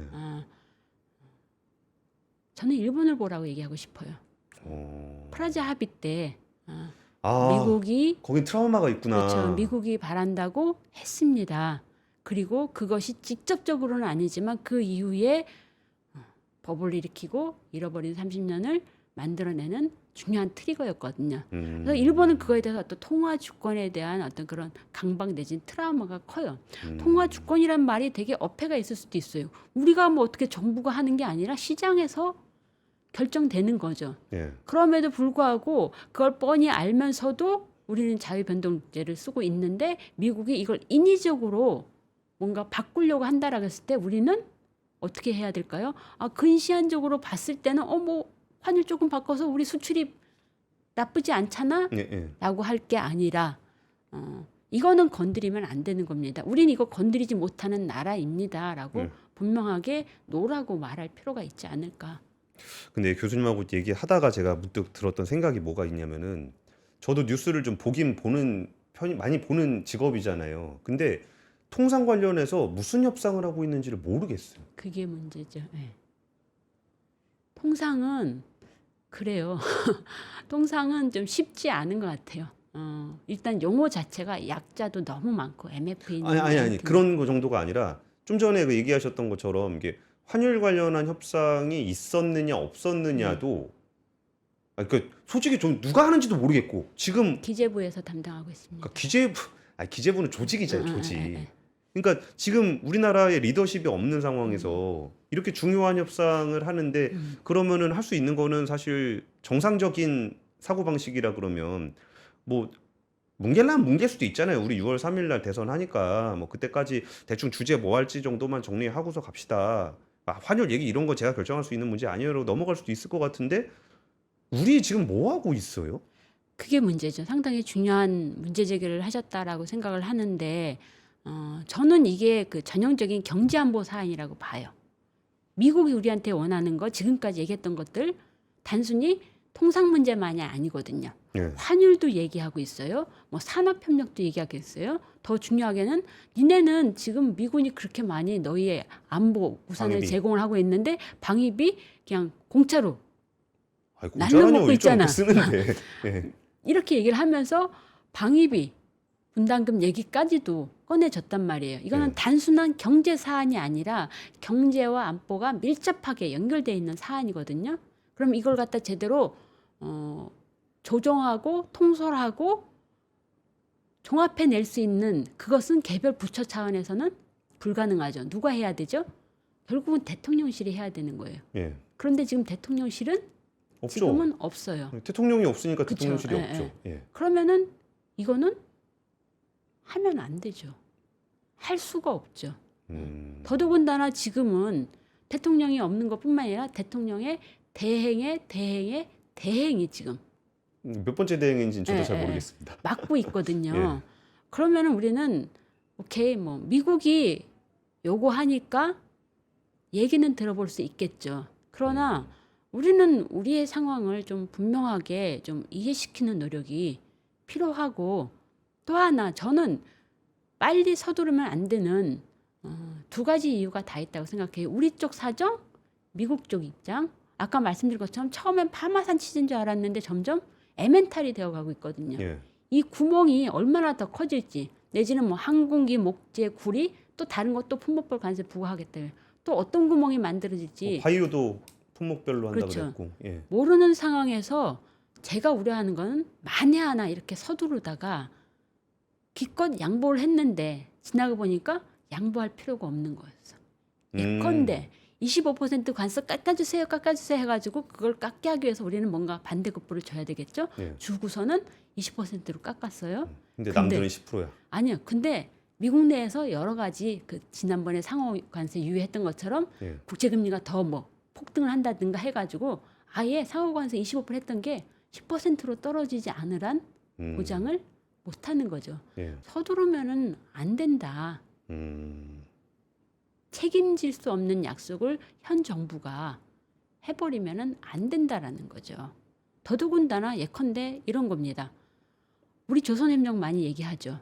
저는 일본을 보라고 얘기하고 싶어요. 프라자 합의 때 미국이 거긴 트라우마가 있구나. 그렇죠. 미국이 바란다고 했습니다. 그리고 그것이 직접적으로는 아니지만 그 이후에 법을 일으키고 잃어버린 30년을 만들어내는 중요한 트리거였거든요. 그래서 일본은 그거에 대해서 또 통화 주권에 대한 어떤 그런 강박 내진 트라우마가 커요. 통화 주권이란 말이 되게 어폐가 있을 수도 있어요. 우리가 뭐 어떻게 정부가 하는 게 아니라 시장에서 결정되는 거죠. 예. 그럼에도 불구하고 그걸 뻔히 알면서도 우리는 자유변동제를 쓰고 있는데 미국이 이걸 인위적으로 뭔가 바꾸려고 한다라고 했을 때 우리는 어떻게 해야 될까요? 근시안적으로 봤을 때는 뭐 환율 조금 바꿔서 우리 수출이 나쁘지 않잖아? 예, 예. 라고 할 게 아니라 이거는 건드리면 안 되는 겁니다. 우리는 이거 건드리지 못하는 나라입니다. 라고 분명하게 노라고 말할 필요가 있지 않을까. 근데 교수님하고 얘기하다가 제가 문득 들었던 생각이 뭐가 있냐면은 저도 뉴스를 좀 보는 편이 많이 보는 직업이잖아요. 근데 통상 관련해서 무슨 협상을 하고 있는지를 모르겠어요. 그게 문제죠. 네. 통상은 그래요. 통상은 좀 쉽지 않은 것 같아요. 일단 용어 자체가 약자도 너무 많고 MFA는 아니 그런 거 정도가 아니라 좀 전에 그 얘기하셨던 것처럼 이게 환율 관련한 협상이 있었느냐 없었느냐도 그 솔직히 좀 누가 하는지도 모르겠고 지금 기재부에서 담당하고 있습니다. 그러니까 기재부는 조직이잖아요, 조직. 네. 그러니까 지금 우리나라에 리더십이 없는 상황에서 이렇게 중요한 협상을 하는데 그러면은 할 수 있는 거는 사실 정상적인 사고방식이라 그러면 뭐 뭉갤라면 뭉갤 수도 있잖아요. 우리 6월 3일 날 대선 하니까 뭐 그때까지 대충 주제 뭐 할지 정도만 정리하고서 갑시다. 환율 얘기 이런 거 제가 결정할 수 있는 문제 아니에요라고 넘어갈 수도 있을 것 같은데 우리 지금 뭐 하고 있어요? 그게 문제죠. 상당히 중요한 문제 제기를 하셨다라고 생각을 하는데 저는 이게 그 전형적인 경제안보 사안이라고 봐요. 미국이 우리한테 원하는 거 지금까지 얘기했던 것들 단순히 통상 문제만이 아니거든요. 예. 환율도 얘기하고 있어요. 뭐 산업협력도 얘기하고 있어요. 더 중요하게는 니네는 지금 미군이 그렇게 많이 너희의 안보 우산을 방위비. 제공을 하고 있는데 방위비 그냥 공짜로 아이고, 날려먹고 모자라니 1조 있잖아. 쓰는데. 예. 이렇게 얘기를 하면서 방위비 분담금 얘기까지도 꺼내졌단 말이에요. 이거는 네. 단순한 경제 사안이 아니라 경제와 안보가 밀접하게 연결되어 있는 사안이거든요. 그럼 이걸 갖다 제대로 조정하고 통솔하고 종합해낼 수 있는 그것은 개별 부처 차원에서는 불가능하죠. 누가 해야 되죠? 결국은 대통령실이 해야 되는 거예요. 예. 그런데 지금 대통령실은 없죠. 지금은 없어요. 대통령이 없으니까 그쵸. 대통령실이 예, 없죠. 예. 그러면은 이거는 하면 안 되죠. 할 수가 없죠. 더더군다나 지금은 대통령이 없는 것뿐만 아니라 대통령의 대행이 지금 몇 번째 대행인지는 저도 예, 잘 예. 모르겠습니다. 맡고 있거든요. 예. 그러면은 우리는 오케이 뭐 미국이 요구하니까 얘기는 들어볼 수 있겠죠. 그러나 우리는 우리의 상황을 좀 분명하게 좀 이해시키는 노력이 필요하고 또 하나 저는 빨리 서두르면 안 되는 두 가지 이유가 다 있다고 생각해요. 우리 쪽 사정, 미국 쪽 입장. 아까 말씀드린 것처럼 처음엔 파마산 치즈인 줄 알았는데 점점 에멘탈이 되어가고 있거든요. 예. 이 구멍이 얼마나 더 커질지 내지는 뭐 항공기, 목재, 구리 또 다른 것도 품목별 관세 부과하겠다. 또 어떤 구멍이 만들어질지 바이오도 품목별로 한다고 그렇죠. 그랬고. 예. 모르는 상황에서 제가 우려하는 건 만에 하나 이렇게 서두르다가 기껏 양보를 했는데 지나고 보니까 양보할 필요가 없는 거였어. 예컨대 25% 관세 깎아주세요 해가지고 그걸 깎게 하기 위해서 우리는 뭔가 반대급부를 줘야 되겠죠. 예. 주고서는 20%로 깎았어요. 근데 근데- 남들은 10%야. 아니요. 근데 미국 내에서 여러 가지 그 지난번에 상호 관세 유예했던 것처럼 예. 국제금리가 더 뭐 폭등을 한다든가 해가지고 아예 상호 관세 25% 했던 게 10%로 떨어지지 않으란 보장을 못하는 거죠. 예. 서두르면은 안 된다. 책임질 수 없는 약속을 현 정부가 해버리면은 안 된다라는 거죠. 더더군다나 예컨대 이런 겁니다. 우리 조선협력 많이 얘기하죠.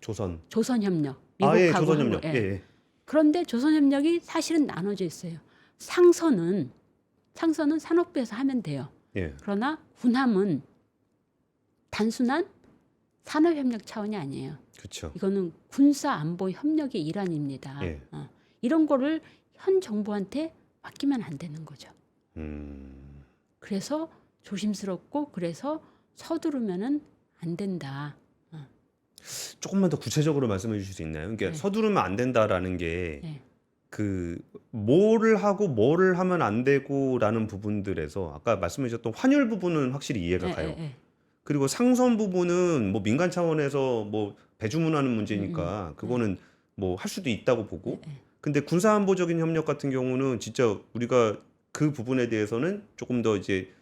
조선. 조선협력. 아예 미국하고 조선협력. 한국, 예. 예. 예. 그런데 조선협력이 사실은 나눠져 있어요. 상선은 산업부에서 하면 돼요. 예. 그러나 군함은 단순한 산업협력 차원이 아니에요. 그렇죠. 이거는 군사안보협력의 일환입니다. 예. 이런 거를 현 정부한테 맡기면 안 되는 거죠. 그래서 조심스럽고 그래서 서두르면은 안 된다. 조금만 더 구체적으로 말씀해 주실 수 있나요? 그러니까 네. 서두르면 안 된다라는 게 네. 그 뭐를 하고 뭐를 하면 안 되고라는 부분들에서 아까 말씀해 주셨던 환율 부분은 확실히 이해가 가요. 그리고 상선 부분은 뭐 민간 차원에서 뭐 배주문하는 문제니까 그거는 뭐 할 수도 있다고 보고. 근데 군사안보적인 협력 같은 경우는 진짜 우리가 그 부분에 대해서는 조금 더 이제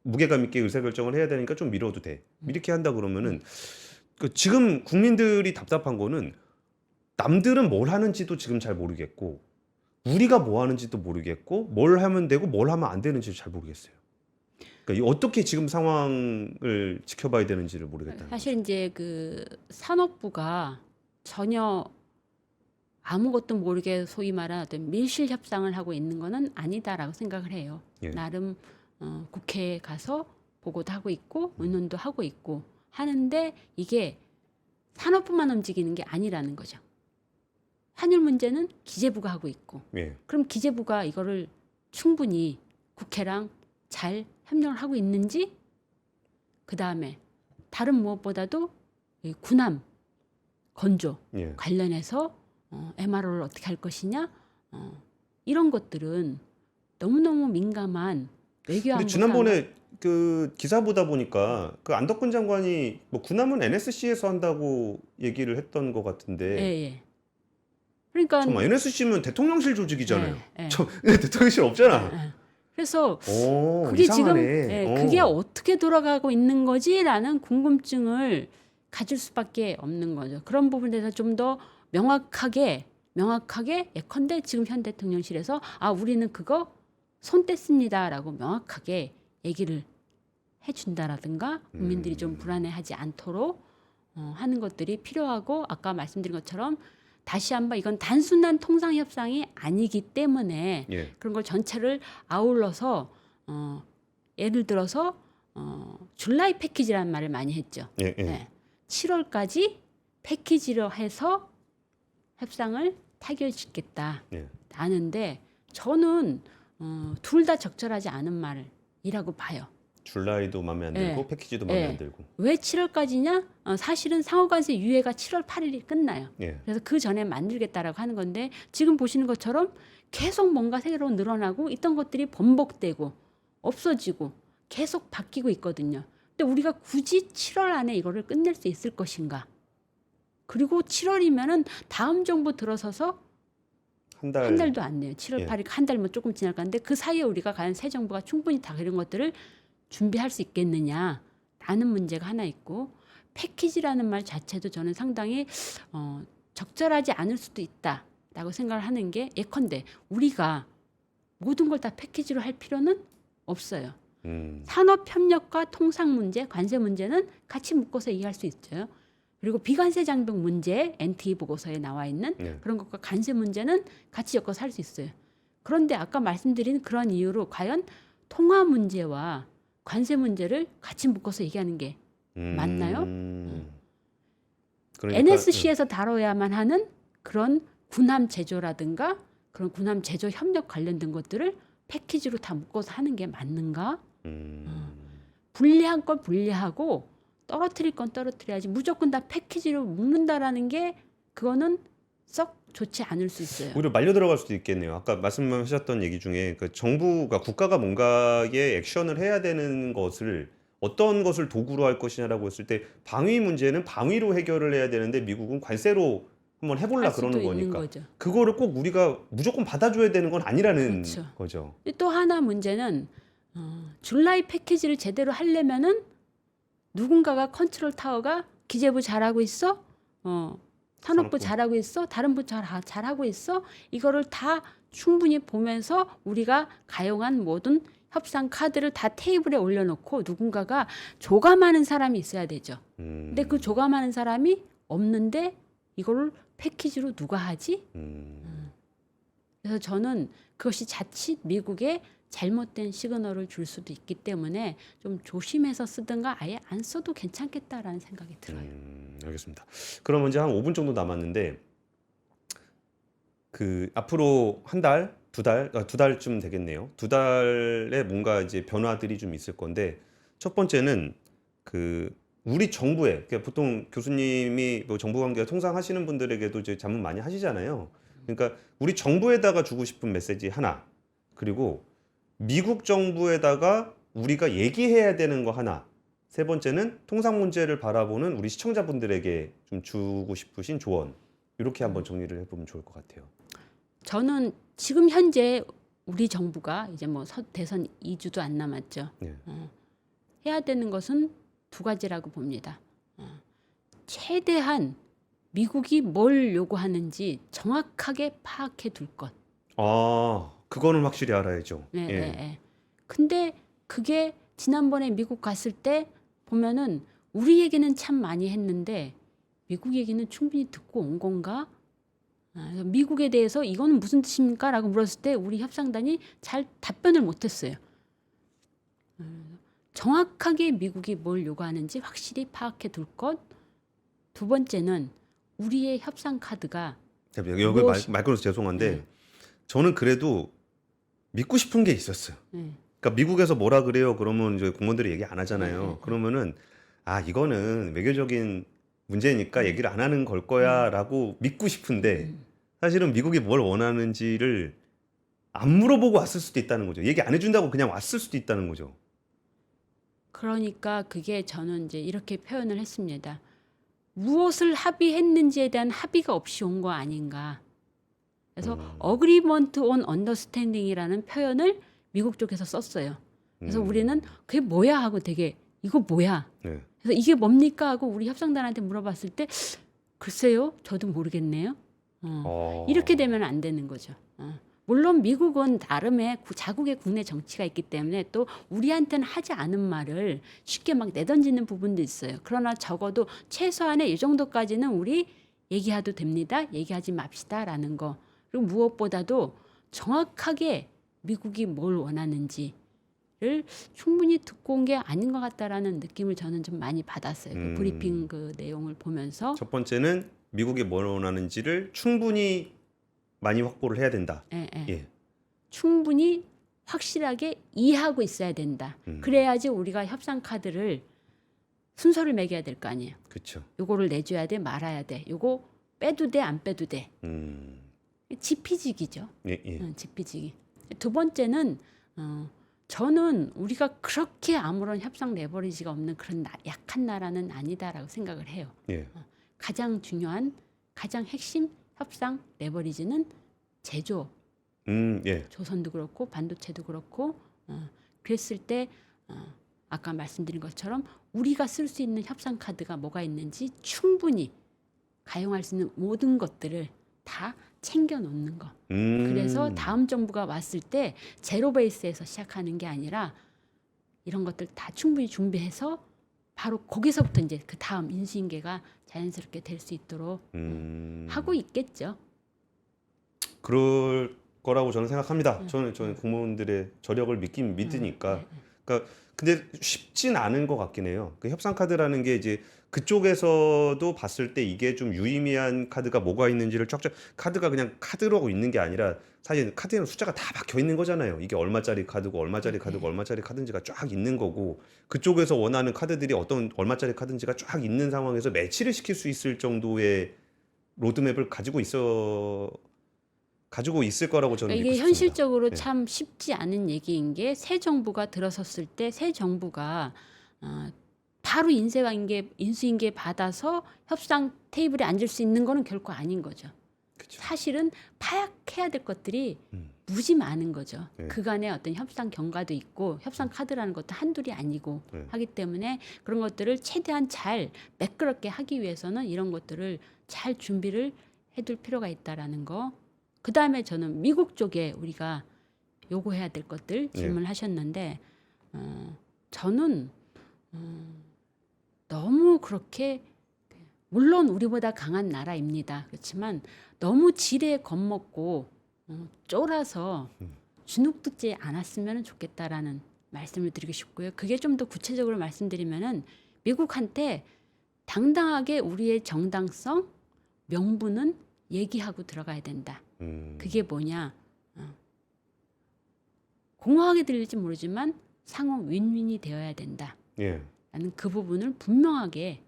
무게감 있게 의사결정을 해야 되니까 좀 미뤄도 돼. 이렇게 한다 그러면은 그 지금 국민들이 답답한 거는 남들은 뭘 하는지도 지금 잘 모르겠고 우리가 뭐 하는지도 모르겠고 뭘 하면 되고 뭘 하면 안 되는지도 잘 모르겠어요. 그러니까 어떻게 지금 상황을 지켜봐야 되는지를 모르겠다는 사실 이제 그 산업부가 전혀 아무것도 모르게 소위 말하는 어떤 밀실 협상을 하고 있는 거는 아니다라고 생각을 해요. 예. 나름 국회에 가서 보고도 하고 있고 의논도 하고 있고 하는데 이게 산업부만 움직이는 게 아니라는 거죠. 환율 문제는 기재부가 하고 있고 예. 그럼 기재부가 이거를 충분히 국회랑 잘 협력을 하고 있는지 그다음에 다른 무엇보다도 이 군함 건조 예. 관련해서 MRO를 어떻게 할 것이냐 이런 것들은 너무너무 민감한 외교안보 근데 지난번에 그 기사 보다 보니까 그 안덕근 장관이 뭐 군함은 NSC에서 한다고 얘기를 했던 것 같은데 예. 그러니까 잠깐만 NSC면 대통령실 조직이잖아요. 예. 대통령실 없잖아. 예. 그래서 오, 그게 이상하네. 지금 그게 어떻게 돌아가고 있는 거지라는 궁금증을 가질 수밖에 없는 거죠. 그런 부분에 대해서 좀 더 명확하게 예컨대 지금 현 대통령실에서 우리는 그거 손 뗐습니다라고 명확하게 얘기를 해준다라든가 국민들이 좀 불안해하지 않도록 하는 것들이 필요하고 아까 말씀드린 것처럼 다시 한번 이건 단순한 통상 협상이 아니기 때문에 예. 그런 걸 전체를 아울러서 예를 들어서 줄라이 패키지라는 말을 많이 했죠. 예, 예. 네. 7월까지 패키지로 해서 협상을 타결시켰다. 예. 아는데 저는 둘 다 적절하지 않은 말이라고 봐요. 줄라이도 마음에 안 들고 예. 패키지도 마음에 예. 안 들고. 왜 7월까지냐? 사실은 상호관세 유예가 7월 8일이 끝나요. 예. 그래서 그 전에 만들겠다라고 하는 건데 지금 보시는 것처럼 계속 뭔가 새로 늘어나고 있던 것들이 번복되고 없어지고 계속 바뀌고 있거든요. 근데 우리가 굳이 7월 안에 이거를 끝낼 수 있을 것인가? 그리고 7월이면은 다음 정부 들어서서 한 달. 한 달도 안 돼요. 7월 예. 8일 한 달면 조금 지날 건데 그 사이에 우리가 과연 새 정부가 충분히 다 그런 것들을 준비할 수 있겠느냐라는 문제가 하나 있고 패키지라는 말 자체도 저는 상당히 적절하지 않을 수도 있다라고 생각을 하는 게 예컨대 우리가 모든 걸 다 패키지로 할 필요는 없어요. 산업협력과 통상 문제, 관세 문제는 같이 묶어서 얘기할 수 있죠. 그리고 비관세 장벽 문제, NT 보고서에 나와 있는 예. 그런 것과 관세 문제는 같이 엮어서 할 수 있어요. 그런데 아까 말씀드린 그런 이유로 과연 통화 문제와 관세 문제를 같이 묶어서 얘기하는 게 맞나요? 그러니까, NSC에서 다뤄야만 하는 그런 군함 제조라든가 그런 군함 제조 협력 관련된 것들을 패키지로 다 묶어서 하는 게 맞는가? 분리한 건 분리하고 떨어뜨릴 건 떨어뜨려야지 무조건 다 패키지로 묶는다라는 게 그거는 썩 좋지 않을 수 있어요. 오히려 말려 들어갈 수도 있겠네요. 아까 말씀하셨던 얘기 중에 그 정부가 국가가 뭔가에 액션을 해야 되는 것을 어떤 것을 도구로 할 것이냐라고 했을 때 방위 문제는 방위로 해결을 해야 되는데 미국은 관세로 한번 해보려 할 수도 그러는 있는 거니까 거죠. 그거를 꼭 우리가 무조건 받아줘야 되는 건 아니라는 그렇죠. 거죠. 또 하나 문제는 줄라이 패키지를 제대로 하려면은 누군가가 컨트롤 타워가 기재부 잘하고 있어, 산업부 잘하고 있어, 다른 부 잘하고 있어. 이거를 다 충분히 보면서 우리가 가용한 모든 협상 카드를 다 테이블에 올려놓고 누군가가 조감하는 사람이 있어야 되죠. 근데 그 조감하는 사람이 없는데 이거를 패키지로 누가 하지? 그래서 저는 그것이 자칫 미국에 잘못된 시그널을 줄 수도 있기 때문에 좀 조심해서 쓰든가 아예 안 써도 괜찮겠다라는 생각이 들어요. 알겠습니다. 그럼 이제 한 5분 정도 남았는데 그 앞으로 한 달, 두 달쯤 되겠네요. 두 달에 뭔가 이제 변화들이 좀 있을 건데 첫 번째는 그 우리 정부에 그러니까 보통 교수님이 뭐 정부 관계가 통상하시는 분들에게도 이제 자문 많이 하시잖아요. 그러니까 우리 정부에다가 주고 싶은 메시지 하나 그리고 미국 정부에다가 우리가 얘기해야 되는 거 하나. 세 번째는 통상 문제를 바라보는 우리 시청자분들에게 좀 주고 싶으신 조언. 이렇게 한번 정리를 해보면 좋을 것 같아요. 저는 지금 현재 우리 정부가 이제 뭐 대선 2주도 안 남았죠. 네. 해야 되는 것은 두 가지라고 봅니다. 최대한 미국이 뭘 요구하는지 정확하게 파악해 둘 것. 아, 그거는 확실히 알아야죠. 네, 예. 네. 근데 그게 지난번에 미국 갔을 때 보면은 우리 얘기는 참 많이 했는데 미국 얘기는 충분히 듣고 온 건가? 그래서 미국에 대해서 이거는 무슨 뜻입니까? 라고 물었을 때 우리 협상단이 잘 답변을 못했어요. 정확하게 미국이 뭘 요구하는지 확실히 파악해 둘 것. 두 번째는 우리의 협상 카드가 여기 무엇이- 말 끊어서 죄송한데 네. 저는 그래도 믿고 싶은 게 있었어요. 네. 그러니까 미국에서 뭐라 그래요? 그러면 이제 공무원들이 얘기 안 하잖아요. 네. 그러면은 아 이거는 외교적인 문제니까 얘기를 안 하는 걸 거야라고 믿고 싶은데 사실은 미국이 뭘 원하는지를 안 물어보고 왔을 수도 있다는 거죠. 얘기 안 해준다고 그냥 왔을 수도 있다는 거죠. 그러니까 그게 저는 이제 이렇게 표현을 했습니다. 무엇을 합의했는지에 대한 합의가 없이 온 거 아닌가. 그래서 Agreement on Understanding이라는 표현을 미국 쪽에서 썼어요. 그래서 우리는 그게 뭐야 하고 되게 이거 뭐야. 네. 그래서 이게 뭡니까 하고 우리 협상단한테 물어봤을 때 글쎄요, 저도 모르겠네요. 이렇게 되면 안 되는 거죠. 물론 미국은 나름의 자국의 국내 정치가 있기 때문에 또 우리한테는 하지 않은 말을 쉽게 막 내던지는 부분도 있어요. 그러나 적어도 최소한의 이 정도까지는 우리 얘기해도 됩니다. 얘기하지 맙시다라는 거. 그리고 무엇보다도 정확하게 미국이 뭘 원하는지를 충분히 듣고 온 게 아닌 것 같다라는 느낌을 저는 좀 많이 받았어요. 그 브리핑 그 내용을 보면서. 첫 번째는 미국이 뭘 원하는지를 충분히 많이 확보를 해야 된다. 예, 예. 예. 충분히 확실하게 이해하고 있어야 된다. 그래야지 우리가 협상 카드를 순서를 매겨야 될 거 아니에요. 그렇죠. 요거를 내줘야 돼, 말아야 돼. 요거 빼도 돼, 안 빼도 돼. 지피지기죠. 예, 예. 지피지기. 두 번째는 저는 우리가 그렇게 아무런 협상 레버리지가 없는 그런 약한 나라는 아니다라고 생각을 해요. 예. 가장 중요한, 가장 핵심 협상 레버리지는 제조, 예. 조선도 그렇고 반도체도 그렇고 그랬을 때 아까 말씀드린 것처럼 우리가 쓸 수 있는 협상 카드가 뭐가 있는지 충분히 가용할 수 있는 모든 것들을 다 챙겨 놓는 거. 그래서 다음 정부가 왔을 때 제로 베이스에서 시작하는 게 아니라 이런 것들 다 충분히 준비해서 바로 거기서부터 이제 그 다음 인수인계가 자연스럽게 될 수 있도록 하고 있겠죠. 그럴 거라고 저는 생각합니다. 저는 공무원들의 저력을 믿으니까. 그러니까 근데 쉽진 않은 것 같긴 해요. 그 협상 카드라는 게 이제 그쪽에서도 봤을 때 이게 좀 유의미한 카드가 뭐가 있는지를 쫙쫙 카드가 그냥 카드로 있는 게 아니라 사실 카드에는 숫자가 다 박혀 있는 거잖아요. 이게 얼마짜리 카드고 얼마짜리 카드고 얼마짜리 카드인지가 쫙 있는 거고 그쪽에서 원하는 카드들이 어떤 얼마짜리 카드인지가 쫙 있는 상황에서 매치를 시킬 수 있을 정도의 로드맵을 가지고 있을 거라고 저는 이게 믿고 싶습니다. 현실적으로 예. 참 쉽지 않은 얘기인 게 새 정부가 들어섰을 때 새 정부가 바로 인수인계 받아서 협상 테이블에 앉을 수 있는 거는 결코 아닌 거죠. 그쵸. 사실은 파악해야 될 것들이 무지 많은 거죠. 네. 그간의 어떤 협상 경과도 있고 협상 카드라는 것도 한둘이 아니고 네. 하기 때문에 그런 것들을 최대한 잘 매끄럽게 하기 위해서는 이런 것들을 잘 준비를 해둘 필요가 있다라는 거. 그 다음에 저는 미국 쪽에 우리가 요구해야 될 것들 질문하셨는데 저는 너무 그렇게 물론 우리보다 강한 나라입니다. 그렇지만 너무 지레 겁먹고 쫄아서 주눅듣지 않았으면 좋겠다라는 말씀을 드리고 싶고요. 그게 좀 더 구체적으로 말씀드리면은 미국한테 당당하게 우리의 정당성, 명분은 얘기하고 들어가야 된다. 그게 뭐냐? 공허하게 들릴지 모르지만 상호 윈윈이 되어야 된다. 예. 라는 그 부분을 분명하게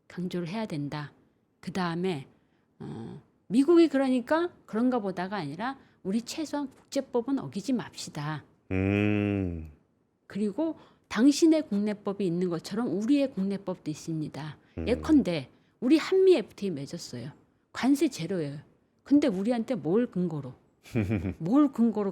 강조를 해야 된다. 그 다음에 미국이 그러니까 그런가 보다가 아니라 우리 최소한 국제법은 어기지 맙시다. 그리고 당신의 국내법이 있는 것처럼 우리의 국내법도 있습니다. 예컨대 우리 한미 FTA 맺었어요. 관세 제로예요. 근데 우리한테 뭘 근거로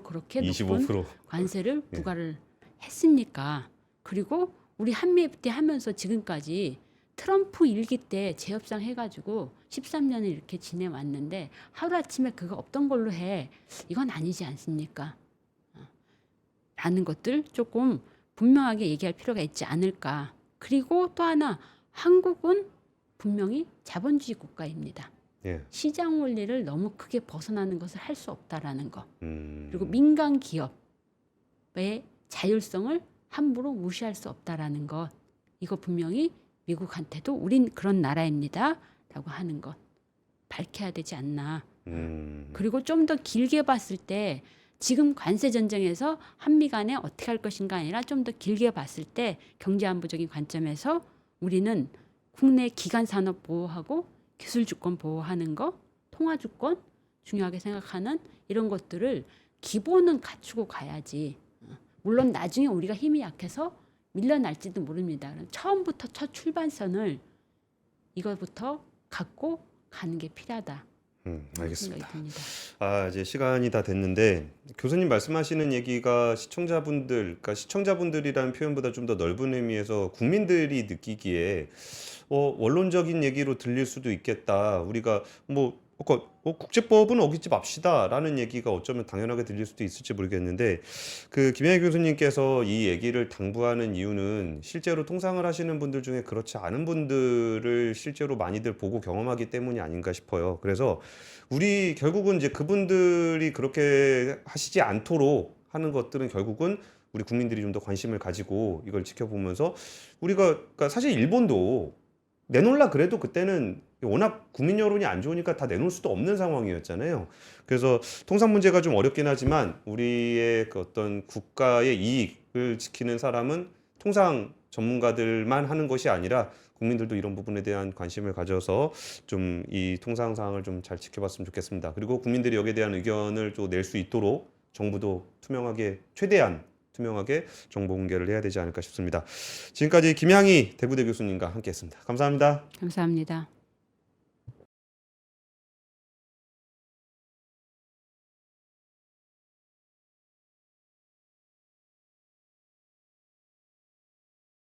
그렇게 높은 25%. 관세를 부과를 했습니까? 그리고 우리 한미 FTA 하면서 지금까지 트럼프 일기 때 재협상 해가지고 13년을 이렇게 지내왔는데 하루아침에 그거 없던 걸로 해. 이건 아니지 않습니까? 라는 것들 조금 분명하게 얘기할 필요가 있지 않을까. 그리고 또 하나 한국은 분명히 자본주의 국가입니다. 예. 시장 원리를 너무 크게 벗어나는 것을 할 수 없다라는 거. 그리고 음. 민간 기업의 자율성을 함부로 무시할 수 없다라는 것. 이거 분명히 미국한테도 우린 그런 나라입니다. 라고 하는 것. 밝혀야 되지 않나. 그리고 좀 더 길게 봤을 때 지금 관세 전쟁에서 한미 간에 어떻게 할 것인가 아니라 좀 더 길게 봤을 때 경제안보적인 관점에서 우리는 국내 기간 산업 보호하고 기술 주권 보호하는 거, 통화 주권 중요하게 생각하는 이런 것들을 기본은 갖추고 가야지. 물론 나중에 우리가 힘이 약해서 밀려날지도 모릅니다. 그럼 처음부터 첫 출발선을 이거부터 갖고 가는 게 필요하다. 알겠습니다. 생각이 듭니다. 이제 시간이 다 됐는데 교수님 말씀하시는 얘기가 시청자분들이라는 표현보다 좀 더 넓은 의미에서 국민들이 느끼기에 원론적인 얘기로 들릴 수도 있겠다. 우리가 뭐 국제법은 어기지 맙시다라는 얘기가 어쩌면 당연하게 들릴 수도 있을지 모르겠는데 그 김영희 교수님께서 이 얘기를 당부하는 이유는 실제로 통상을 하시는 분들 중에 그렇지 않은 분들을 실제로 많이들 보고 경험하기 때문이 아닌가 싶어요. 그래서 우리 결국은 이제 그분들이 그렇게 하시지 않도록 하는 것들은 결국은 우리 국민들이 좀 더 관심을 가지고 이걸 지켜보면서 우리가 그러니까 사실 일본도 내놓으려 그래도 그때는 워낙 국민 여론이 안 좋으니까 다 내놓을 수도 없는 상황이었잖아요. 그래서 통상 문제가 좀 어렵긴 하지만 우리의 그 어떤 국가의 이익을 지키는 사람은 통상 전문가들만 하는 것이 아니라 국민들도 이런 부분에 대한 관심을 가져서 좀 이 통상 사항을 좀 잘 지켜봤으면 좋겠습니다. 그리고 국민들이 여기에 대한 의견을 또 낼 수 있도록 정부도 투명하게 최대한 투명하게 정보 공개를 해야 되지 않을까 싶습니다. 지금까지 김향희 대구대 교수님과 함께했습니다. 감사합니다. 감사합니다.